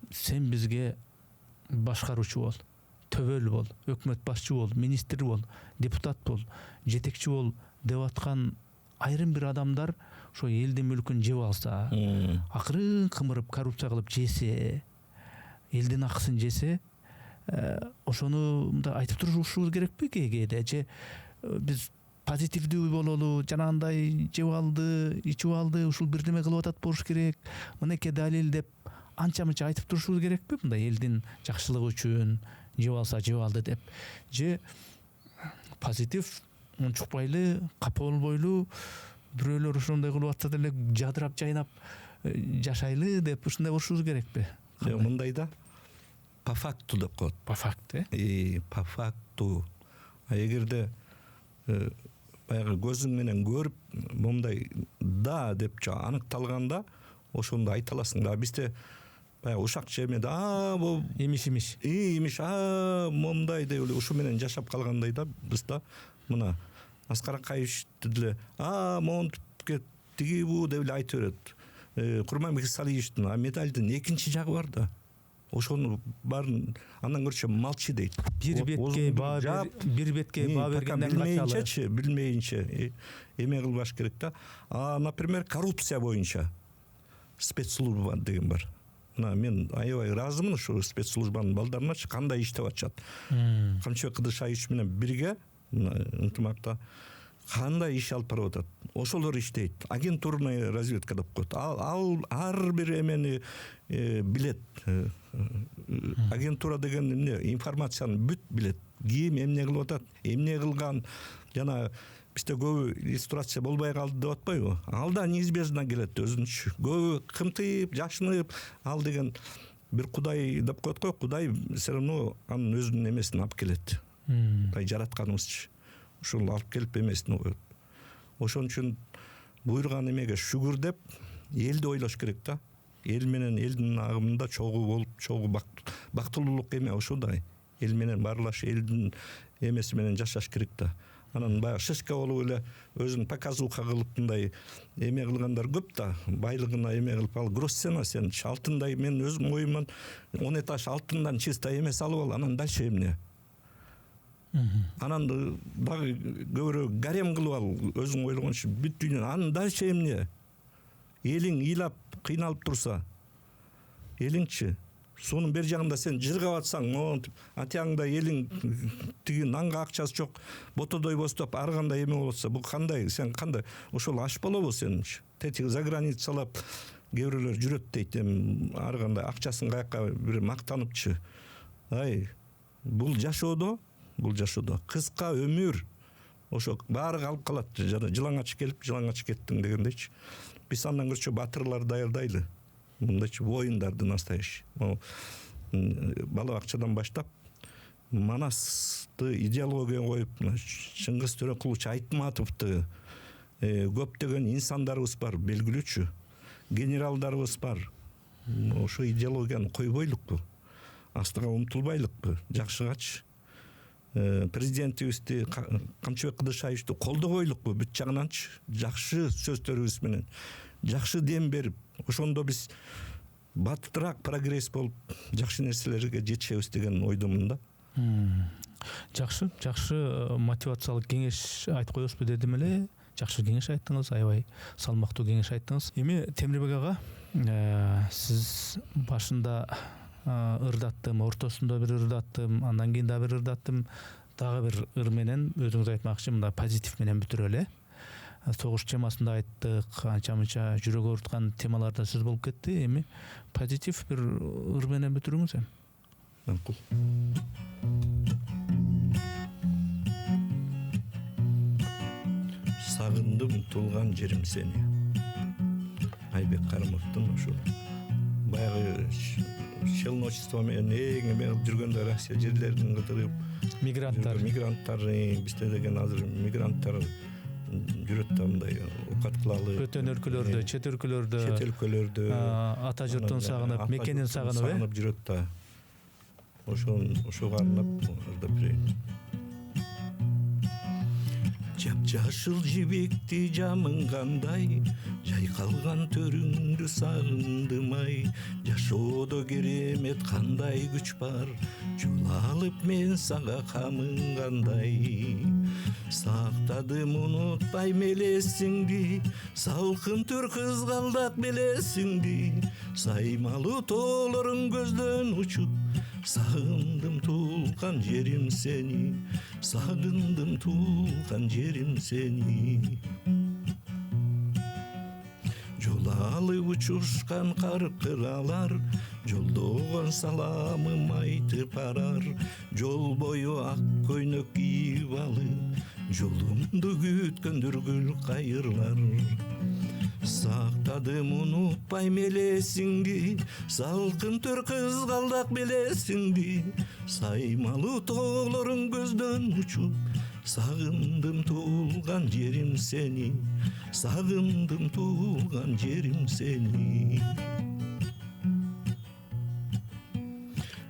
сен бизге башкаруучу бол, төбөл бол, өкмөт башчы бол, министр бол, депутат бол, жетекчи бол деп аткан айрым бир адамдар ошо элдин мүлкүн жеп алса, акырын кымырып коррупция кылып жесе, элдин акысын жесе, ошону мындай айтып турушубуз керекпи кээде же биз позитивдүү бололу, жанагындай жеп алды, ичип алды, ушул бирдеме кылып атат болуш керек, мынеке далил деп анча-мынча айтып турушубуз керекпи? Мындай элдин жакшылыгы үчүн жеп алса жеп алды деп, же позитив унчукпайлы, капа болбойлу, бирөөлөр ошондой кылып атса деле жадырап жайнап жашайлы деп ушундай болушубуз керекпи? Мындай да, по факту деп коет. По факту, по факту. Эгерде баягы көзүң менен көрүп, момундай да деп аныкталганда, ошондо айта аласың да. Бизде баягы ушакча эмеде, бул имиш, момундай деп эле ушу менен жашап калгандай да. Биз да мына Аскар Акаевичти деле монтип тиги бу деп эле айтып берет. Курманбек Исалиевичтин медалдын экинчи жагы бар да. Ошону баарын андан көрчө молчи дейт. Бир бетке баа бергенден качалы. Билмейинче эме кылбаш керек да. Например, коррупция боюнча спецслужба деген бар. Мен аябай ыраазымын ушу спецслужбанын балдарыначы кандай иштеп атышат. Камчыбек Кыдыршаевич менен бирге ынтымакта кандай иш алып барып атат. Ошолор иштейт. Агентурная разведка деп коет. Ал ар бир эмени билет. Агентура деген эмне? Информацияны бүт билет. Ким эмне кылып атат, эмне кылган, жана бизде көбү иллюстрация болбой калды деп атпайбы? Ал да неизбежно келет өзүнчө. Көбү кымтып, жашынып, ал деген бир кудай деп коет го, кудай все равно анын өзүнүн эмесин алып келет. Жаратканыбызчы. Ушул алып келип эмесин коет. Ошон үчүн буйрган эмеге шүгүр деп элди ойлош керек да. Эл менен элдин агымында чогуу болуп, чогуу бактылуулук эме ошодай. Эл менен баарлаш, элдин эмеси менен жашаш керек да. Анан баягы шишка болуп эле өзүн показуха кылып мындай эме кылгандар көп да. Байлыгына эме кылып ал гроссцена, сен алтындай, мен өзүм оюман 10 этаж алтындан чисто эме салып ал, анан дальше эмне? Анан дагы көбүрөөк гарем кылып ал, өзүң ойлогончу бүт дүйнө, анан дальше эмне? Элиң ыйлап кыйналып турса, элиңчи сонун бер жагында сен жыргап атсаң, атаңда элиң тиги нанга акчасы жок, ботодой бостоп ар кандай эме болсо, бул кандай, сен кандай, ошол аш болобу сенинчи? Тетиги за границалап кээ бирөөлөр жүрөт дейт, ар кандай акчасын каяка бир мактаныпчы. Бул жашоодо кыска өмүр, ошо баары калып калат. Жылаңач келип, жылаңач кеттиң дегендейчи. Биз андан көрчө батырлар даярдайлы. Мындайчы воиндарды настоящий. Бала бакчадан баштап Манасты идеология коюп, Чыңгыз Төрөкулович Айтматовду көптөгөн инсандарыбыз бар, белгилүүчү. Генералдарыбыз бар. Ошо идеологияны койбойлукпу? Астыга умтулбайлыкпы? Жакшыгачы. Президентибизди Камчыбек Кыдыршаевичти колдобойлукпу? Бүт жагынанчы жакшы сөздөрүбүз менен, жакшы дем берип, ошондо биз баттыраак прогресс болуп, жакшы нерселерге жетишебиз деген ойдомун да. Жакшы мотивациялык кеңеш айтып коесузбу дедим эле. Жакшы кеңеш айттыңыз, аябай салмактуу кеңеш айттыңыз. Эми Темирбек ага, сиз башында ырдаттым, ортосунда бир ырдаттым, андан кийин дагы бир ырдаттым, дагы бир ыр менен өзүңүз айтмакчы, мындай позитив менен бүтүрөлү. согуш темасында айттык, анча-мынча жүрөк ооруткан темаларда сөз болуп кетти. Эми позитив бир ыр менен бүтүрүңүз эми. Макул. Сагындым тулган жерим сени. Айбек Карымовдун ошол баягы челночество менен эме жүргөндө Россия жерлерин кыдырып мигранттар бизде деген азыр мигранттар жүрөт да мындай окат кылалы Өтөн өлкөлөрдө, чет өлкөлөрдө ата журтун сагынып, мекенин сагынып жүрөт да. Ошого арнап ырдап берейин. Жап-жашыл жибекти жамынгандай, жайкалган төрүңдү сагындым ай. Жашоодо керемет кандай күч бар, жол алып мен сага камынгандай. Сактадым унутпайм элесиңди, салкын төр кызгалдак белесиңди. Саймалуу тоолорун көздөн учуп, сагындым туулган жерим сени. Сагындым туулган жерим сени. Жол алып учушкан каркыралар, жолдогон саламым айтып барар. Жол бою ак көйнөк кийип алып, жолумду күткөндөр гүл кайырлар. Сактадым унутпайм элесиңди, салкын төр кызгалдак белесиңди. Саймалуу тоолорун көздөн учуп, сагындым туулган жерим сени. Сагындым туулган жерим сени.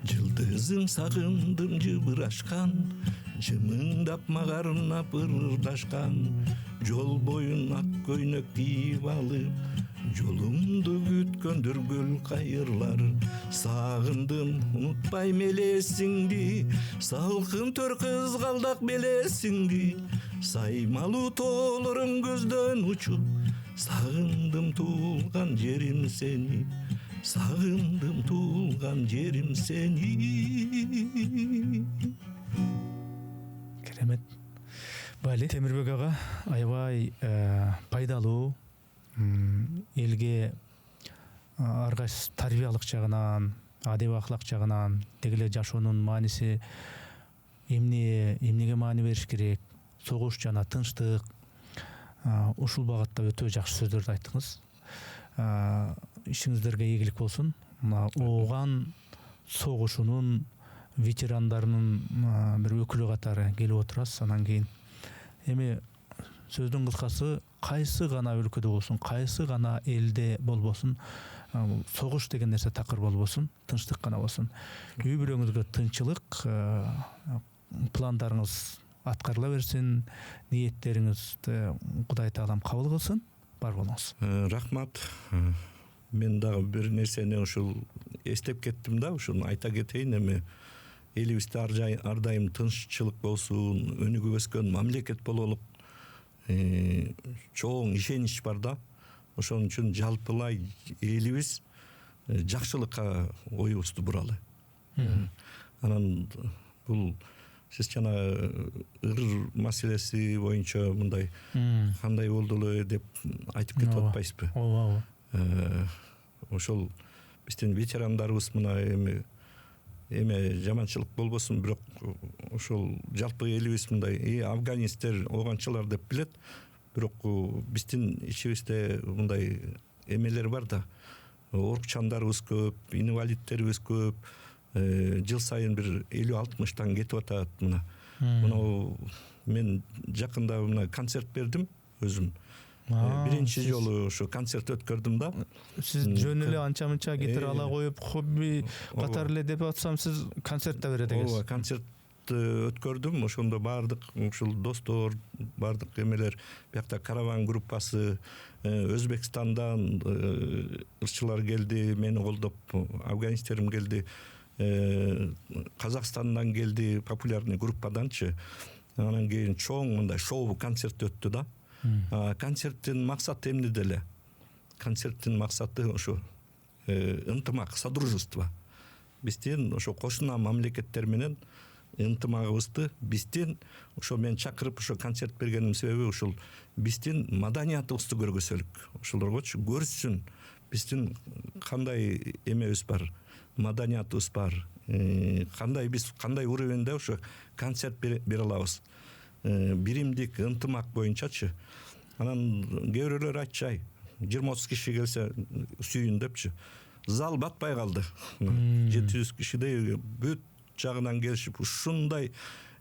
Жылдызым сагындым жыбырашкан, жымыңдап мага арнап ырдашкан. Жол боюн ак көйнөк кийип алып, жолумду күткөндөр гүл кайырлар. Сагындым унутпайм элесиңди, салкын төр кызгалдак белесиңди. Саймалуу тоолорун көздөн учуп, сагындым туулган жерим сени. Сагындым туулган жерим сени. Керемет. Бали Темирбек ага аябай пайдалуу, элге аргайсы тарбиялык жагынан, адеби ахлак жагынан, дегеле жашоонун мааниси эмнеге маани бериш керек, согуш жана тынчтык, ушул багытта өтө жакшы сөздөрдү айттыңыз. Ишиңиздерге ийгилик болсун. Мына ооган согушунун ветерандарынын бир өкүлү катары келип отурасыз. Анан кийин эми сөздүн кыскасы, кайсы гана өлкөдө болсун, кайсы гана элде болбосун, согуш деген нерсе такыр болбосун, тынчтык гана болсун. Үй бүлөңүзгө тынччылык, пландарыңыз аткарыла берсин, ниеттериңизди Кудай Таалам кабыл кылсын. Бар болуңуз. Рахмат. Мен дагы бир нерсени ушул эстеп кеттим да, ушуну айта кетейин. Эми элибизде ар дайым тынччылык болсун, өнүгүп өскөн мамлекет бололук, чоң ишенич бар да. Ошон үчүн жалпылай элибиз жакшылыкка оюбузду буралы. Анан бул сиз жана ыр маселеси боюнча мындай кандай болду эле деп айтып кетип атпайсызбы? Ооба. Ошол биздин ветерандарыбыз мына эме жаманчылык болбосун, бирок ошол жалпы элибиз мындай афганистер, ооганчылар деп билет. Бирок биздин ичибизде мындай эмелер бар да. Орукчандарыбыз көп, инвалидтерибиз көп. Жыл сайын бир 50-60 кетип атат мына. Мына мен жакында мына концерт бердим өзүм. Биринчи жолу ошо концерт өткөрдүм да. Сиз жөн эле анча-мынча гитара ала коюп, хобби катары эле деп атсам, сиз концерт да берет экенсиз. Ооба, концерт өткөрдүм. Ошондо баардык ушул достор, баардык эмелер, биякта караван группасы, Өзбекстандан ырчылар келди, мени колдоп, афганистерим келди, Казакстандан келди, популярный группаданчы. Анан кийин чоң мындай шоу концерт өттү да. Концерттин максаты эмне деле? Концерттин максаты ошо ынтымак, содружество. Биздин ошо кошуна мамлекеттер менен ынтымагыбызды биздин ошо мен чакырып ошо концерт бергеним себеби ушул биздин маданиятыбызды көргөзөлүк, ошолоргочу көрсүн биздин кандай эмебиз бар, маданиятыбыз бар, кандай биз кандай уровеньде ошо концерт бере алабыз, биримдик ынтымак боюнчачы. Анан кээ бирөөлөр айтчай 20-30 киши келсе сүйүн депчи, зал батпай калды. 700 кишидей бүт жагынан келишип ушундай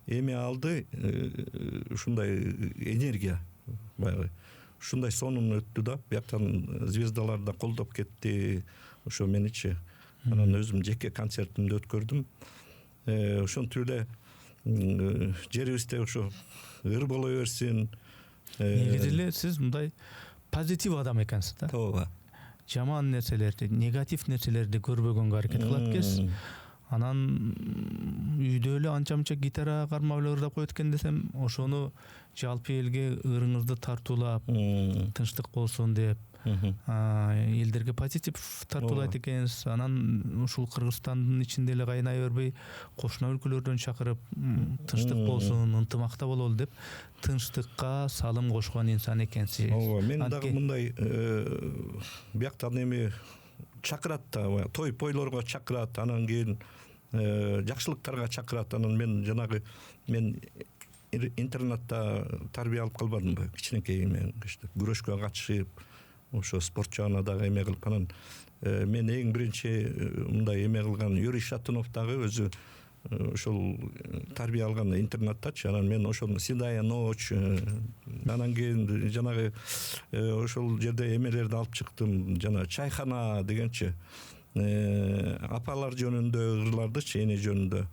эме алды, ушундай энергия баягы ушундай сонун өттү да, бияктан звездалар да колдоп кетти ошо меничи. Анан өзүм жеке концертимди өткөрдүм. Ошентип эле жерибизде ошо ыр боло берсин. Негизи эле сиз мындай позитив адам экенсиз да. Тооба. Жаман нерселерди, негатив нерселерди көрбөгөнгө аракет кылат экенсиз. Анан үйдө эле анча-мынча гитара кармап эле ырдап коет экен десем, ошону жалпы элге ырыңызды тартуулап, тынчтык болсун деп, элдерге позитив тартуулайт экенсиз. Анан ушул Кыргызстандын ичинде эле кайнай бербей, кошуна өлкөлөрдөн чакырып, тынчтык болсун, ынтымакта бололу деп, тынчтыкка салым кошкон инсан экенсиз. Ооба, мен дагы мындай бияктан эми чакырат да, той пойлорго чакырат, анан кийин жакшылыктарга чакырат. Анан мен жанагы мен интернатта тарбия алып калбадымбы, кичинекей эме күрөшкө катышып, ошо спорт жагына дагы эме кылып, анан мен эң биринчи мындай эме кылган Юрий Шатунов дагы өзү ошол тарбия алган интернаттачы. Анан мен ошол Седая ночь, анан кийин жанагы ошол жерде эмелерди алып чыктым, жана чайхана дегенчи, апалар жөнүндө ырлардычы, эне жөнүндө.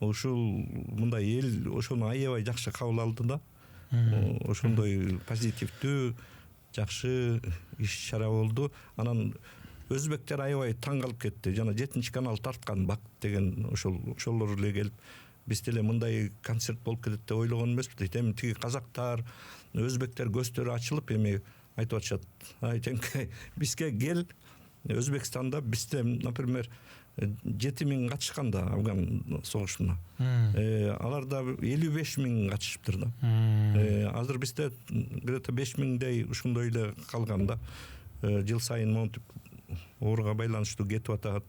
Ушул мындай эл ошону аябай жакшы кабыл алды да. Ошондой позитивдүү жакшы иш чара болду. Анан өзбектер аябай таң калып кетти. Жана 7 канал тарткан бак деген ошолор эле келип, биз деле мындай концерт болуп кетет деп ойлогон эмеспиз. Эми тиги казактар, өзбектер көздөрү ачылып эми айтып атышат. Айтеңке, бизге кел, Өзбекстанда бизде, например, 7000 катышкан да Афган согушуна. Аларда 55000 катышыптыр да. Азыр бизде где-то 5000дей ушундой эле калган да. Жыл сайын монтип ооруга байланыштуу кетип атат.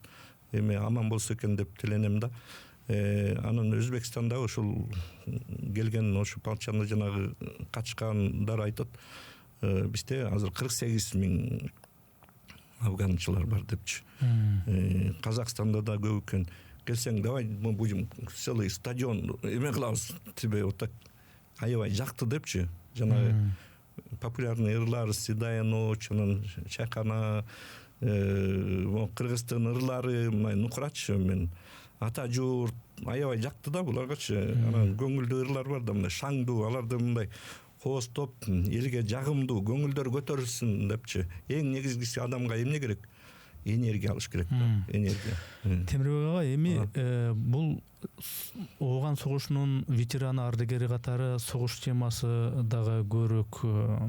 Эми аман болсо экен деп тиленем да. Анан Өзбекстанда ошол келген ошо палчаны жанагы катышкандар айтат. Бизде азыр 48000 афганчылар бар депчи. Казакстанда да көп экен. Келсең, давай мы будем целый стадион эме кылабыз тебе, вот так аябай жакты депчи. Жанагы популярный ырлар, Седая ночь, анан чайхана, Кыргыздын ырлары, нукурачы мен ата журт аябай жакты да буларгачы. Анан көңүлдүү ырлар бар да, мындай шаңдуу, аларды мындай коостоп, элге жагымдуу, көңүлдөр көтөрүлсүн депчи. Эң негизгиси адамга эмне керек? Энергия алыш керек да, энергия. Темирбек ага, эми бул Ооган согушунун ветераны, ардагери катары согуш темасы дагы көрөк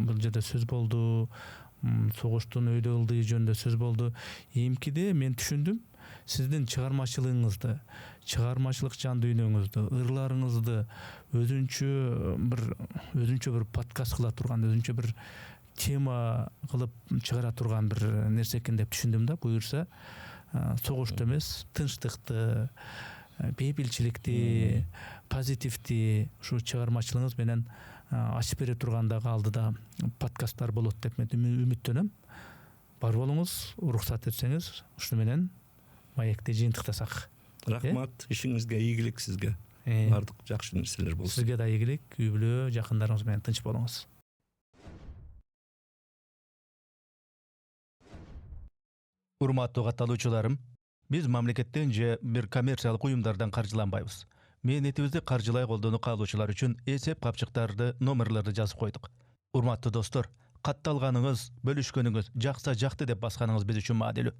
бул жерде сөз болду. Согуштун өйдө ылдыйы жөнүндө сөз болду. Эмкиде мен түшүндүм, сиздин чыгармачылыгыңызды, чыгармачылык жан дүйнөңүздү, ырларыңызды өзүнчө бир подкаст кыла турган, өзүнчө бир тема кылып чыгара турган бир нерсе экен деп түшүндүм да. Буюрса согушту эмес, тынчтыкты, бейпилчиликти, позитивди ушу чыгармачылыгыңыз менен ачып бере турган дагы алдыда подкасттар болот деп мен үмүттөнөм. Бар болуңуз, уруксат этсеңиз, ушу менен маекти жыйынтыктасак. Рахмат, ишиңизге ийгилик сизге. Бардык жакшы нерселер болсун. Сизге да ийгилик, үй бүлө, жакындарыңыз менен тынч болуңуз. Урматтуу катталуучуларым, биз мамлекеттен же бир коммерциялык уюмдардан каржыланбайбыз. Мээнетибизди каржылай колдонуу каалоочулар үчүн эсеп капчыктарды, номерлерди жазып койдук. Урматтуу достор, катталганыңыз, бөлүшкөнүңүз, жакса жакты деп басканыңыз биз үчүн маанилүү.